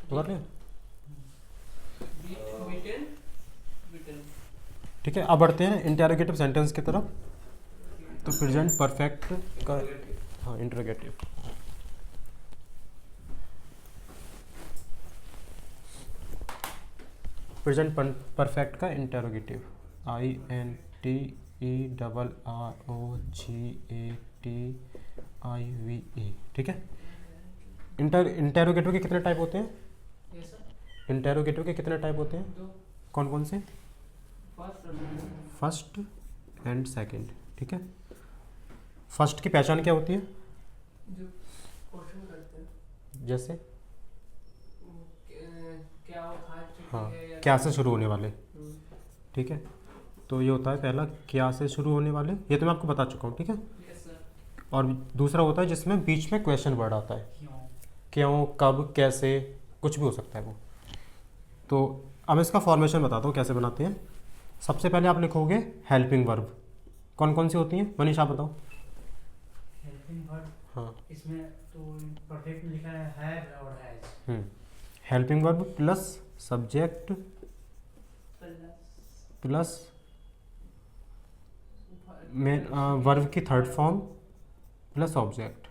तो कर लिया? Beaten beaten. ठीक है, अब बढ़ते हैं इंटेरोगेटिव सेंटेंस की तरफ। तो प्रेजेंट परफेक्ट का, हाँ इंटरोगेटिव। प्रेजेंट परफेक्ट का इंटेरोगेटिव, INTERROGATIVE, ठीक है। इंटेरोगेटिव के कितने टाइप होते हैं? ये सर इंटेरोगेटिव के कितने टाइप होते हैं? दो। कौन कौन से? फर्स्ट फर्स्ट एंड सेकंड, ठीक है। फर्स्ट की पहचान क्या होती है? जो क्वेश्चन करते हैं जैसे क्या वो खा चुकी हाँ, है या क्या से शुरू होने वाले, हम्म, ठीक है। तो ये होता है पहला, क्या से शुरू होने वाले, ये तो मैं आपको बता चुका हूँ, ठीक है। Yes sir. और दूसरा होता है जिसमें बीच में क्वेश्चन वर्ड आता है, क्यों? क्यों, कब, कैसे, कुछ भी हो सकता है वो। तो अब इसका फॉर्मेशन बताता हूँ कैसे बनाते हैं। सबसे पहले आप लिखोगे हेल्पिंग वर्ब। कौन कौन सी होती हैं मनीष आप बताओ। हेल्पिंग वर्ब हाँ इसमें तो परफेक्ट में लिखा है हैव और has. Helping verb plus subject plus main verb की third form plus object.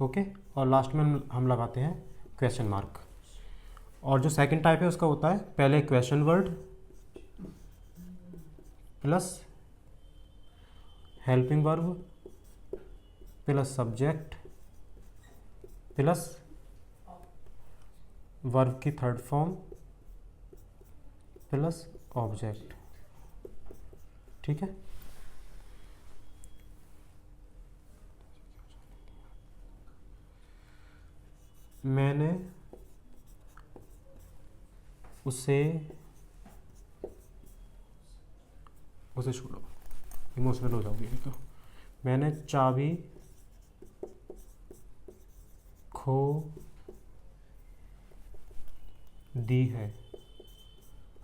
Okay, और लास्ट में हम लगाते हैं क्वेश्चन मार्क। और जो सेकंड टाइप है उसका होता है पहले question word plus helping verb plus subject plus verb की थर्ड फॉर्म प्लस ऑब्जेक्ट। ठीक है, मैंने उसे छोड़ो, इमोशनल हो जाओगे तो। मैंने चाबी खो दी है।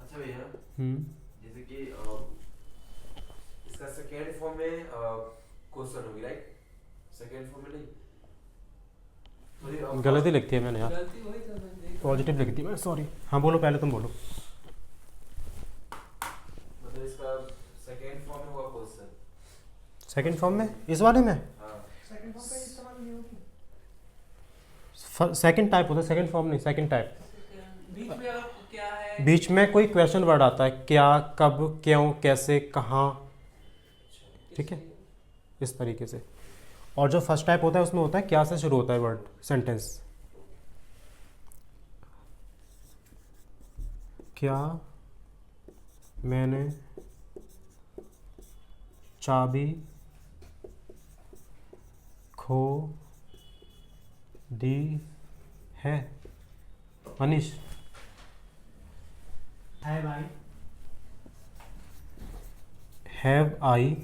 अच्छा भैया, हम्म जैसे कि इसका सेकेंड फॉर्म में क्वेश्चन होगी राइट, सेकेंड फॉर्म में नहीं थोड़ी गलती लिखती है मैंने यार, गलती वही था मैंने देखा। पॉजिटिव लिखती है मैंने, सॉरी। हाँ बोलो, पहले तुम बोलो। मतलब इसका सेकेंड फॉर्म में होगा क्वेश्चन। सेकंड फॉर्म में इस वाले में हाँ सेकंड फॉर्म का इस्तेमाल नहीं होगी। सेकंड टाइप होता है, सेकंड फॉर्म नहीं, सेकंड टाइप। बीच में अगर क्या है, बीच में कोई क्वेश्चन वर्ड आता है, क्या, कब, क्यों, कैसे, कहाँ। ठीक है, इस तरीके से। और जो फर्स्ट टाइप होता है उसमें होता है क्या से शुरू होता है वर्ड, सेंटेंस। क्या मैंने चाबी खो दी है। Manish, have I have I,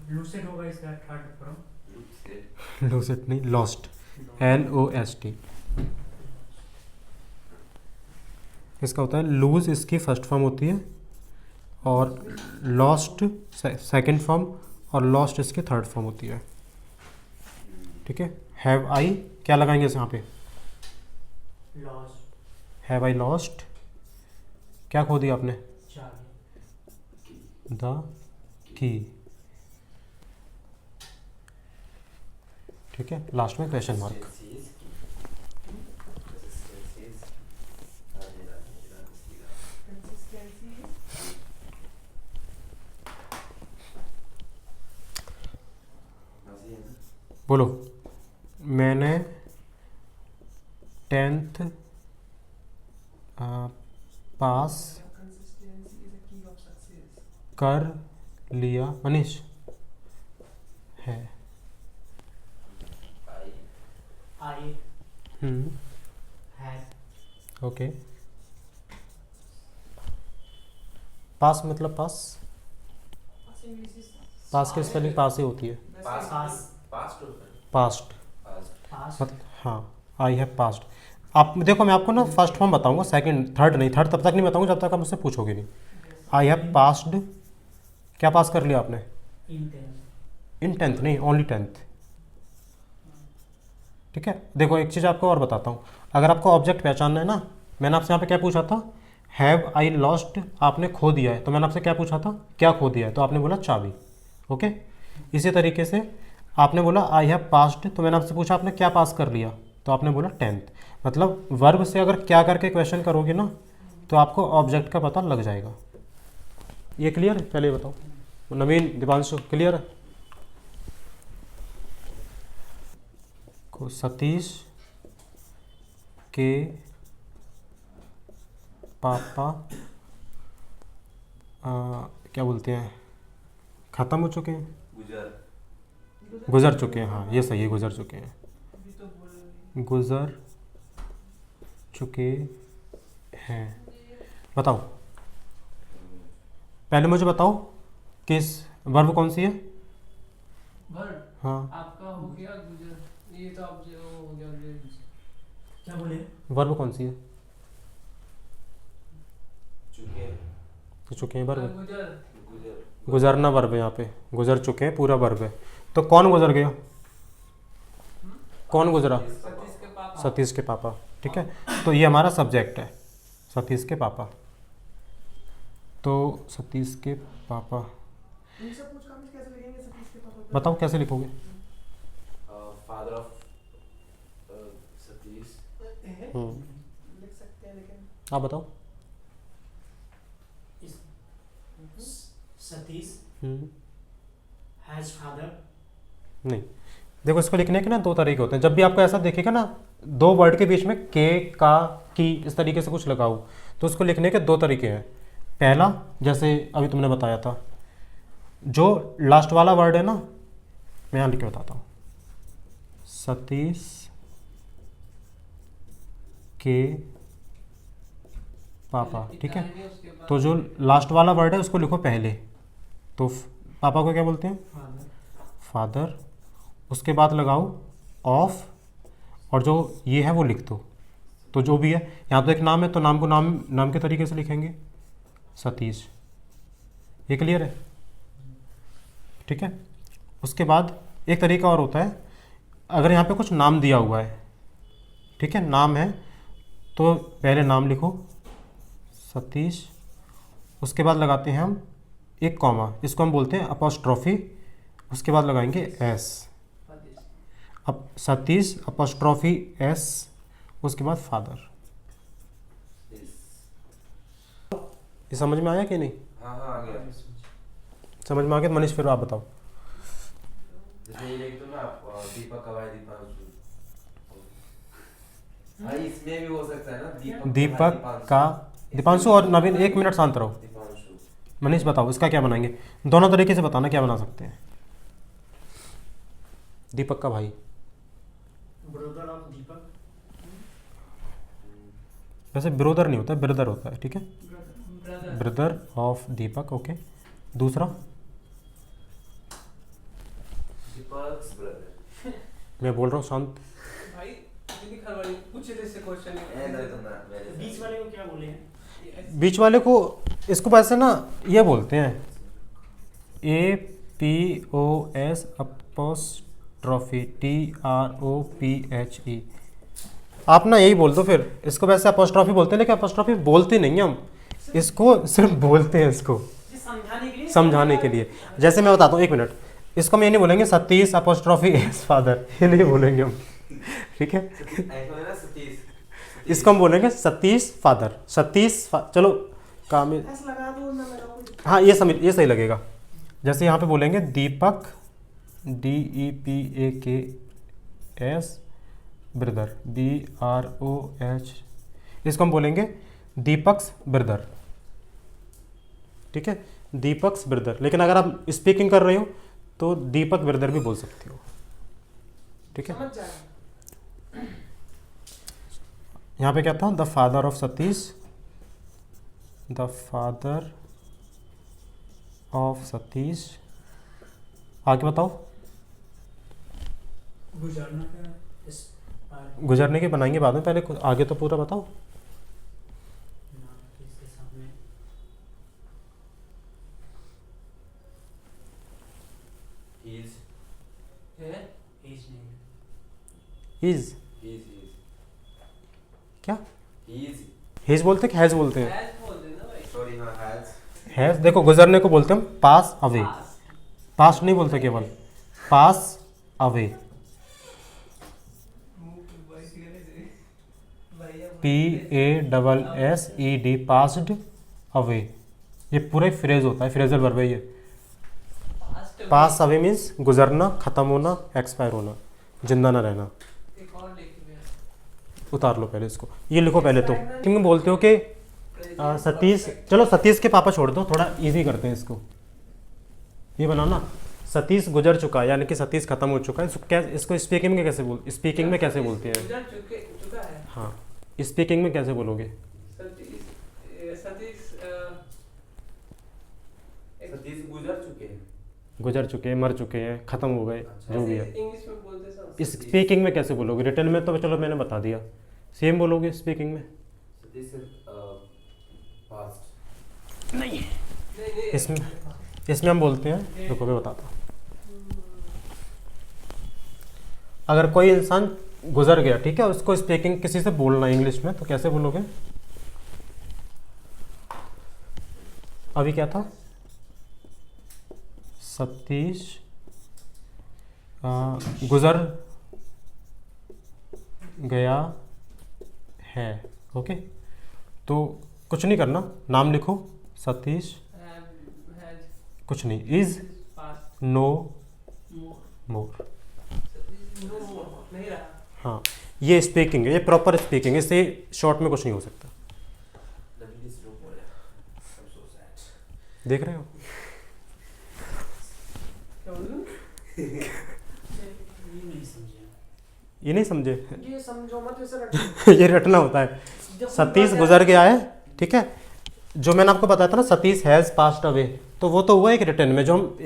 loosed होगा इसका थर्ड फॉर्म। लूसेट नहीं, लॉस्ट, LOST। इसका होता है लूज, इसकी फर्स्ट फॉर्म होती है, और लॉस्ट सेकंड फॉर्म, और लॉस्ट इसकी थर्ड फॉर्म होती है। ठीक है, हैव आई क्या लगाएंगे इस यहाँ पे, लॉस्ट हैव आई लॉस्ट, क्या खो दिया आपने, चाबी। The key. ठीक है, लास्ट में क्वेश्चन मार्क। कंसिस्टेंसी बोलो, मैंने 10th pass consistency is a की ऑफ सक्सेस। कर लिया। मनीष, है। आई हैव ओके, पास मतलब पास, पास इंग्लिश पास की स्पेलिंग पास ही होती है, पास पास्ट होता है, पास्ट। पास मतलब हाँ, आई हैव पास्ट। आप देखो, मैं आपको ना फर्स्ट फॉर्म बताऊंगा, सेकंड थर्ड नहीं, थर्ड तब तक नहीं बताऊंगा जब तक आप मुझसे पूछोगे नहीं। आई हैव पास्ड, क्या पास कर लिया आपने, इन टेंस। इन 10th नहीं, ओनली 10th। ठीक है, देखो एक चीज़ आपको और बताता हूँ, अगर आपको ऑब्जेक्ट पहचानना है ना, मैंने आपसे यहाँ पे क्या पूछा था, हैव आई लॉस्ट, आपने खो दिया है, तो मैंने आपसे क्या पूछा था, क्या खो दिया है, तो आपने बोला चाबी। ओके, इसी तरीके से आपने बोला आई हैव पास्ड, तो मैंने आपसे पूछा आपने क्या पास कर लिया, तो आपने बोला 10th। मतलब वर्ब से अगर क्या करके क्वेश्चन करोगे ना, तो आपको ऑब्जेक्ट का पता लग जाएगा। ये क्लियर है, पहले ये बताओ। नवीन, दिवांशु, क्लियर है? को सतीश के पापा क्या बोलते हैं, ख़त्म हो चुके हैं, गुजर चुके हैं। हाँ, ये सही है, गुजर चुके हैं, अभी तो बोल गुजर चुके हैं। बताओ, पहले मुझे बताओ किस वर्ब कौन सी है। वर्ड हाँ, आपका हो गया गुजर, ये तो आप जो हो गया क्या बोले? वर्ब कौन सी है? चुके हैं, ये चुके हैं वर्ब, गुजर गुजरना वर्ब है यहाँ पे, गुजर चुके हैं पूरा वर्ब है। तो कौन गुजर गया? कौन गुजरा? सतीश के पापा। सतीश के पापा। ठीक है, तो ये हमारा सब्जेक्ट है, सतीश के पापा। तो सतीश के पापा, इनसे पूछ काम कैसे लिखेंगे सतीश के पापा पे? बताओ कैसे लिखोगे? Father of Satish. लिख सकते हैं लेकिन आप बताओ। सतीश हम्म, हैज फादर। नहीं, देखो इसको लिखने के ना दो तरीके होते हैं। जब भी आपको ऐसा देखेगा ना दो वर्ड के बीच में के, का, की, इस तरीके से कुछ लगा हो, तो उसको लिखने के दो तरीके हैं। पहला, जैसे अभी तुमने बताया था, जो लास्ट वाला वर्ड है ना, मैं यहाँ लिख के बताता हूँ, सतीश के पापा। ठीक है, तो जो लास्ट वाला वर्ड है उसको लिखो पहले। तो पापा को क्या बोलते हैं? फादर। उसके बाद लगाओ ऑफ, और जो ये है वो लिख दो। तो जो भी है, यहाँ तो एक नाम है तो नाम को नाम के तरीके से लिखेंगे, सतीश। ये क्लियर है? ठीक है, उसके बाद एक तरीका और होता है, अगर यहाँ पे कुछ नाम दिया हुआ है, ठीक है, नाम है, तो पहले नाम लिखो सतीश, उसके बाद लगाते हैं हम एक कॉमा, इसको हम बोलते हैं अपॉस्ट्रोफी, उसके बाद लगाएंगे एस। अब सतीश अपॉस्ट्रोफी एस, उसके बाद फादर। ये समझ में आया कि नहीं? हाँ हाँ, आ गया। समझ में आ गया तो मनीष फिर आप बताओ। जैसे ये लिख दो ना आप, दीपक का भाई दीपांशु। भाई इसमें भी हो सकता है ना, दीपक का दीपांशु, और नवीन 1 मिनट शांत रहो। दीपांशु। मनीष बताओ इसका क्या बनाएंगे, दोनों तरीके से बताना क्या बना सकते हैं। दीपक का भाई, ब्रदर ऑफ दीपक। वैसे ब्रोदर नहीं होता, ब्रदर होता है। ठीक है, brother. Brother of Deepak. Okay, दूसरा दीपक्स ब्रदर। मैं बोल रहा हूँ शांत। भाई दीदी खरवाड़ी पूछ रहे थे क्वेश्चन ए नहीं तो ना मेरे बीच वाले को क्या बोले हैं? बीच वाले को, इसको वैसे ना ये बोलते हैं APOS अपोस्ट्रोफी TROPHE। आप ना यही बोल दो फिर, इसको वैसे अपोस्ट्रोफी बोलते हैं लेकिन अपोस्ट्रोफी बोलते नहीं हम, इसको सिर्फ बोलते हैं इसको ये समझाने के लिए। समझाने के लिए। जैसे मैं बताता हूँ, 1 मिनट, इसको हम ये नहीं बोलेंगे सतीश अपोस्ट्रोफी एस फादर, ये नहीं बोलेंगे हम। ठीक है, ऐसा है ना सतीश। इसको हम बोलेंगे सतीश फादर, चलो काम में, ऐसा लगा दो ना लगाओ। हाँ ये सही लगेगा। जैसे यहाँ पे बोलेंगे दीपक DEPAKS ब्रदर BROH, इसको हम बोलेंगे दीपक्स ब्रदर। ठीक है, दीपक्स ब्रदर। लेकिन अगर आप स्पीकिंग कर रहे हो तो दीपक ब्रदर भी बोल सकते हो। ठीक है, समझ जाए। यहाँ पे क्या था, the father of Satish, the father of Satish. आगे बताओ, गुजरना का इस गुजरने के बनाएंगे बाद में, पहले आगे तो पूरा बताओ। नाम किसके सामने? He's है एज नहीं। इज he's क्या, he's हिज बोलते हैं कि हैज बोलते हैं? हैज बोल देना भाई। sorry हाँ has हैज, देखो गुजरने को बोलते हैं हम पास अवे, पास। पास नहीं बोलते केवल, पास अवे, मुंह पे भाई सीधे से भैया PASSED, पास्ड अवे। ये पूरा फ्रेज होता है, फ्रेजल वर्ब है ये। पास्ट पास अवे मीन्स गुजरना, खत्म होना, एक्सपायर होना, जिंदा ना रहना। एक और लिख लिया। उतार लो पहले इसको, ये लिखो पहले तो। तुम बोलते हो कि सतीश, चलो सतीश के पापा छोड़ दो, थोड़ा इजी करते हैं इसको। ये बनाओ ना, सतीश गुजर चुका है, यानी कि सतीश खत्म हो चुका है। इसको स्पीकिंग में कैसे बोलते हैं? गुजर चुका है। हाँ, स्पीकिंग में कैसे बोलोगे? सतीश सतीश गुजर चुके हैं। गुजर चुके हैं, मर चुके हैं, खत्म हो गए, जो भी है। इंग्लिश में बोलते सब। स्पीकिंग में कैसे बोलोगे? रिटर्न में तो चलो मैंने बता दिया, सेम बोलोगे स्पीकिंग में? This is past. नहीं, नहीं इसमें हम बोलते हैं, रुको मैं बताता हूँ। अगर कोई इंसान गुजर गया, ठीक है, उसको स्पीकिंग किसी से बोलना है इंग्लिश में, तो कैसे बोलोगे? अभी क्या था? सतीश गुजर गया है। ओके, तो कुछ नहीं करना, नाम लिखो सतीश, कुछ नहीं, इज नो मोर। नहीं रहा। हाँ, ये स्पीकिंग है, ये प्रॉपर स्पीकिंग है, इससे शॉर्ट में कुछ नहीं हो सकता। Nabin is no more. I am so sad. देख रहे हो? क्या बोलूं? ये नहीं समझे। ये नहीं समझे? ये समझो मत, इसे रटो। ये रटना होता है। जब सतीश पूरा गुजर गया है, ठीक है, जो मैंने आपको बताया था ना, सतीश हैज़ पास्ड अवे, तो वो तो हुआ एक रिटर्न में जो हम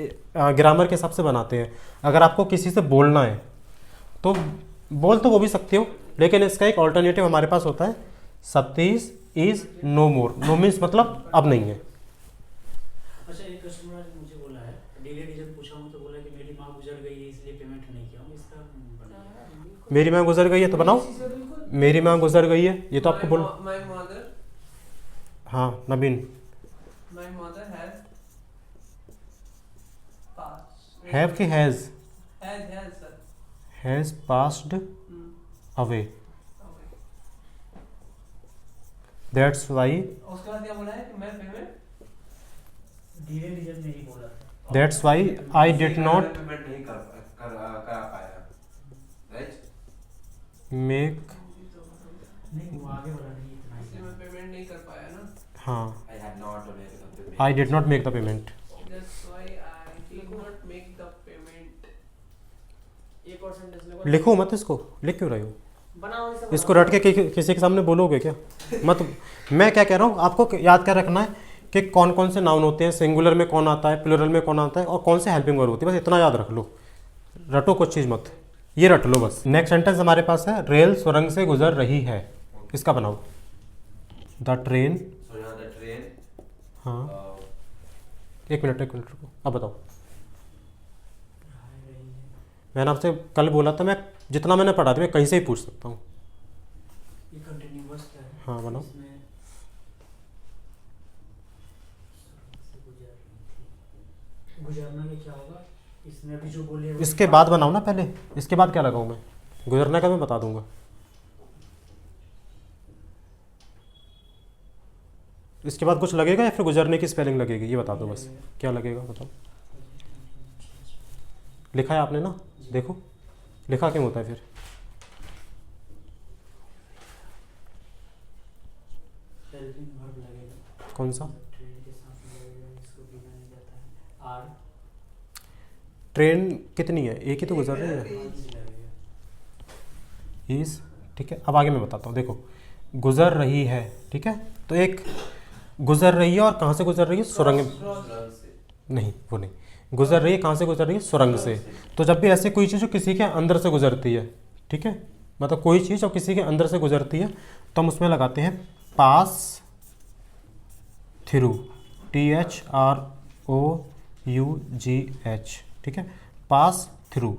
ग्रामर के हिसाब से बनाते हैं। अगर आपको किसी से बोलना है तो बोल तो वो भी सकते हो, लेकिन इसका एक ऑल्टरनेटिव हमारे पास होता है, Satish is no more. No means मतलब अब नहीं है। अच्छा, एक कस्टमर ने मुझे बोला है, डेली रीजन पूछा हूँ तो बोला कि मेरी माँ गुजर गई है इसलिए पेमेंट नहीं किया हूँ, इसका बनाया। मेरी माँ गुजर गई है तो बनाओ, इसी से बिल्कुल। मेरी माँ गुजर गई है, ये तो आपको बोल। My mother, हाँ Nabin, my mother has passed. Have कि has? Has sir. Has passed Hmm. Away, Okay. That's why, उसके बाद क्या बोला है कि मैं पेमेंट डेली रीजन में ही बोला था। That's why I did not payment नहीं करा पाया, राइट? मेक। नहीं, वो आगे वाला नहीं, इतना इसलिए मैं ही। पेमेंट नहीं कर पाया ना। हाँ, I had not made the payment. I did not make the payment. That's why I did not make the payment. एक और सेंटेंस लिखो। लिखो मत इसको, लिख क्यों रहे हो? बनाओ इसे। इसको रट के किसी के सामने बोलोगे क्या? मत। मैं क्या कह रहा हूँ, आपको याद क्या रखना है कि कौन कौन से नाउन होते हैं, सिंगुलर में कौन आता है, प्लूरल में कौन आता है, और कौन से हेल्पिंग वर्ब होती है, बस इतना याद रख लो। रटो कुछ चीज़ मत, ये रट लो बस। नेक्स्ट सेंटेंस हमारे पास है, रेल सुरंग से गुजर रही है, इसका बनाओ। द ट्रेन, सो यहाँ द ट्रेन, हाँ एक मिनट रुको, अब बताओ। मैंने आपसे कल बोला था, मैं जितना मैंने पढ़ा था मैं कहीं से ही पूछ सकता हूँ। ये कंटिन्यूअस क्या है? हाँ बनाओ। इसमें गुजरना के क्या होगा? इसमें अभी जो बोले वो इसके बाद बनाओ ना पहले, इसके बाद क्या लगाऊँ मैं? गुजरने का मैं बता दूंगा। इसके बाद कुछ लगेगा या फिर गुजरने की स्पेलिंग लगेगी, ये बता दो बस। क्या लगेगा बताओ? लिखा है आपने ना, देखो लिखा क्यों होता है फिर? हेल्पिंग वर्ब लगेगा। कौन सा? ट्रेन के साथ लगेगा, इसको बिना नहीं जाता है। आर ट्रेन कितनी है? एक ही तो गुजर रही है। लगेगा। इस, ठीक है, अब आगे मैं बताता हूँ। देखो गुजर रही है, ठीक है, तो एक गुजर रही है, और कहाँ से गुजर रही है? सुरंग। नहीं वो नहीं, गुजर रही है कहाँ से गुजर रही है? सुरंग से। तो जब भी ऐसे कोई चीज़ जो किसी के अंदर से गुजरती है, ठीक है, मतलब कोई चीज़ जो किसी के अंदर से गुजरती है, तो हम उसमें लगाते हैं पास थ्रू, THROUGH, ठीक है, पास थ्रू।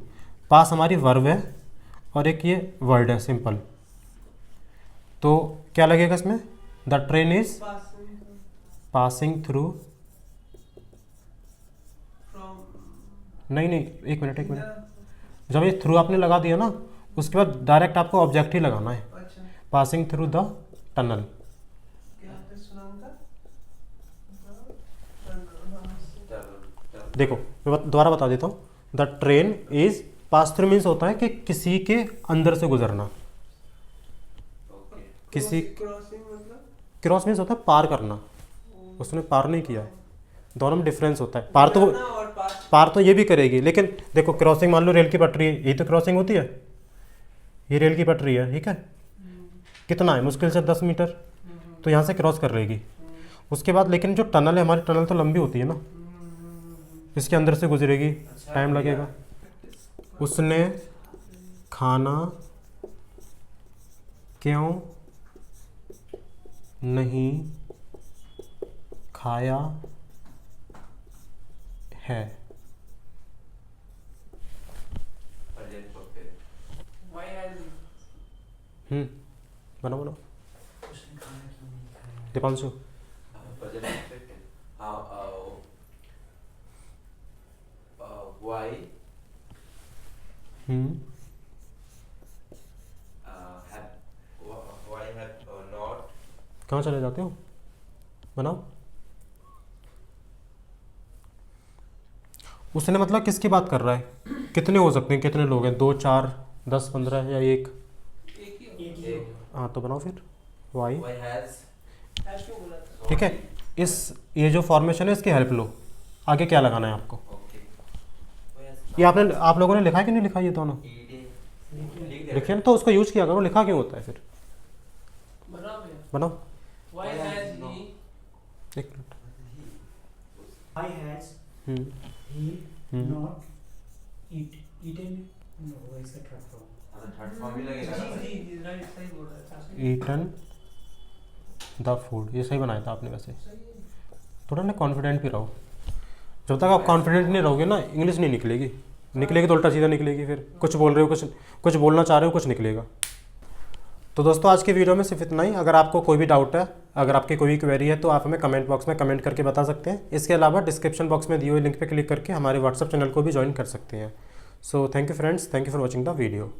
पास हमारी वर्ब है और एक ये वर्ड है सिंपल, तो क्या लगेगा इसमें? The train is passing through. नहीं एक मिनट, जब ये थ्रू आपने लगा दिया ना, उसके बाद डायरेक्ट आपको ऑब्जेक्ट ही लगाना है, अच्छा पासिंग थ्रू द टनल। क्या है सुनाऊंगा? देखो मैं दोबारा बता देता हूँ। The train is, pass through means होता है कि किसी के अंदर से गुजरना, ओके, किसी। क्रॉसिंग मतलब क्रॉस मीन्स होता है पार करना, उसने पार नहीं किया है, दोनों में डिफरेंस होता है। पार तो जाना और पास। पार तो ये भी करेगी, लेकिन देखो क्रॉसिंग, मान लो रेल की पटरी है, यही तो क्रॉसिंग होती है, ये रेल की पटरी है, ठीक है, कितना है? मुश्किल से 10 मीटर, तो यहाँ से क्रॉस कर लेगी। उसके बाद लेकिन जो टनल है हमारी, टनल तो लंबी होती है ना, इसके अंदर से गुजरेगी, टाइम लगेगा। उसने खाना क्यों नहीं खाया है। Present perfect. Why has बनाओ बनाओ उसने खाना क्यों नहीं खाया। दीपांशु। प्रेजेंट परफेक्ट है। हाँ why have not कहाँ चले जाते हो, बनाओ। उसने मतलब किसकी बात कर रहा है, कितने हो सकते हैं, कितने लोग हैं, 2 4 10 15 या 1। एक ही एक एक। ही होगा। हाँ तो बनाओ फिर वाई। why has हैश क्यों बोला था? ठीक है, इस ये जो फॉर्मेशन है इसकी हेल्प लो, आगे क्या लगाना है आपको। ओके ये आप लोगों ने लिखा है कि नहीं लिखा ये दोनों, लिखे ना, तो उसको यूज किया करो, लिखा क्यों होता है फिर। बना भैया। बनाओ Why has he एक minute. Why has hmm, he hmm. not eaten? No, इसका थर्ड फॉर्म। थर्ड फॉर्म ही लगेगा ना भाई। जी राइट सही बोल रहा था। ईटन द फूड, ये सही बनाया था आपने वैसे। सही है। थोड़ा ना कॉन्फिडेंट भी रहो, जब तक आप कॉन्फिडेंट नहीं रहोगे ना इंग्लिश नहीं निकलेगी, निकलेगी तो उल्टा सीधा निकलेगी, फिर कुछ बोल रहे हो, कुछ बोलना चाह रहे हो, कुछ निकलेगा। तो दोस्तों आज की वीडियो में सिर्फ इतना ही। अगर आपको कोई भी डाउट है, अगर आपकी कोई क्वेरी है तो आप हमें कमेंट बॉक्स में कमेंट करके बता सकते हैं। इसके अलावा डिस्क्रिप्शन बॉक्स में दिए हुए लिंक पर क्लिक करके हमारे व्हाट्सएप चैनल को भी ज्वाइन कर सकते हैं। So thank you friends, thank you for watching the video.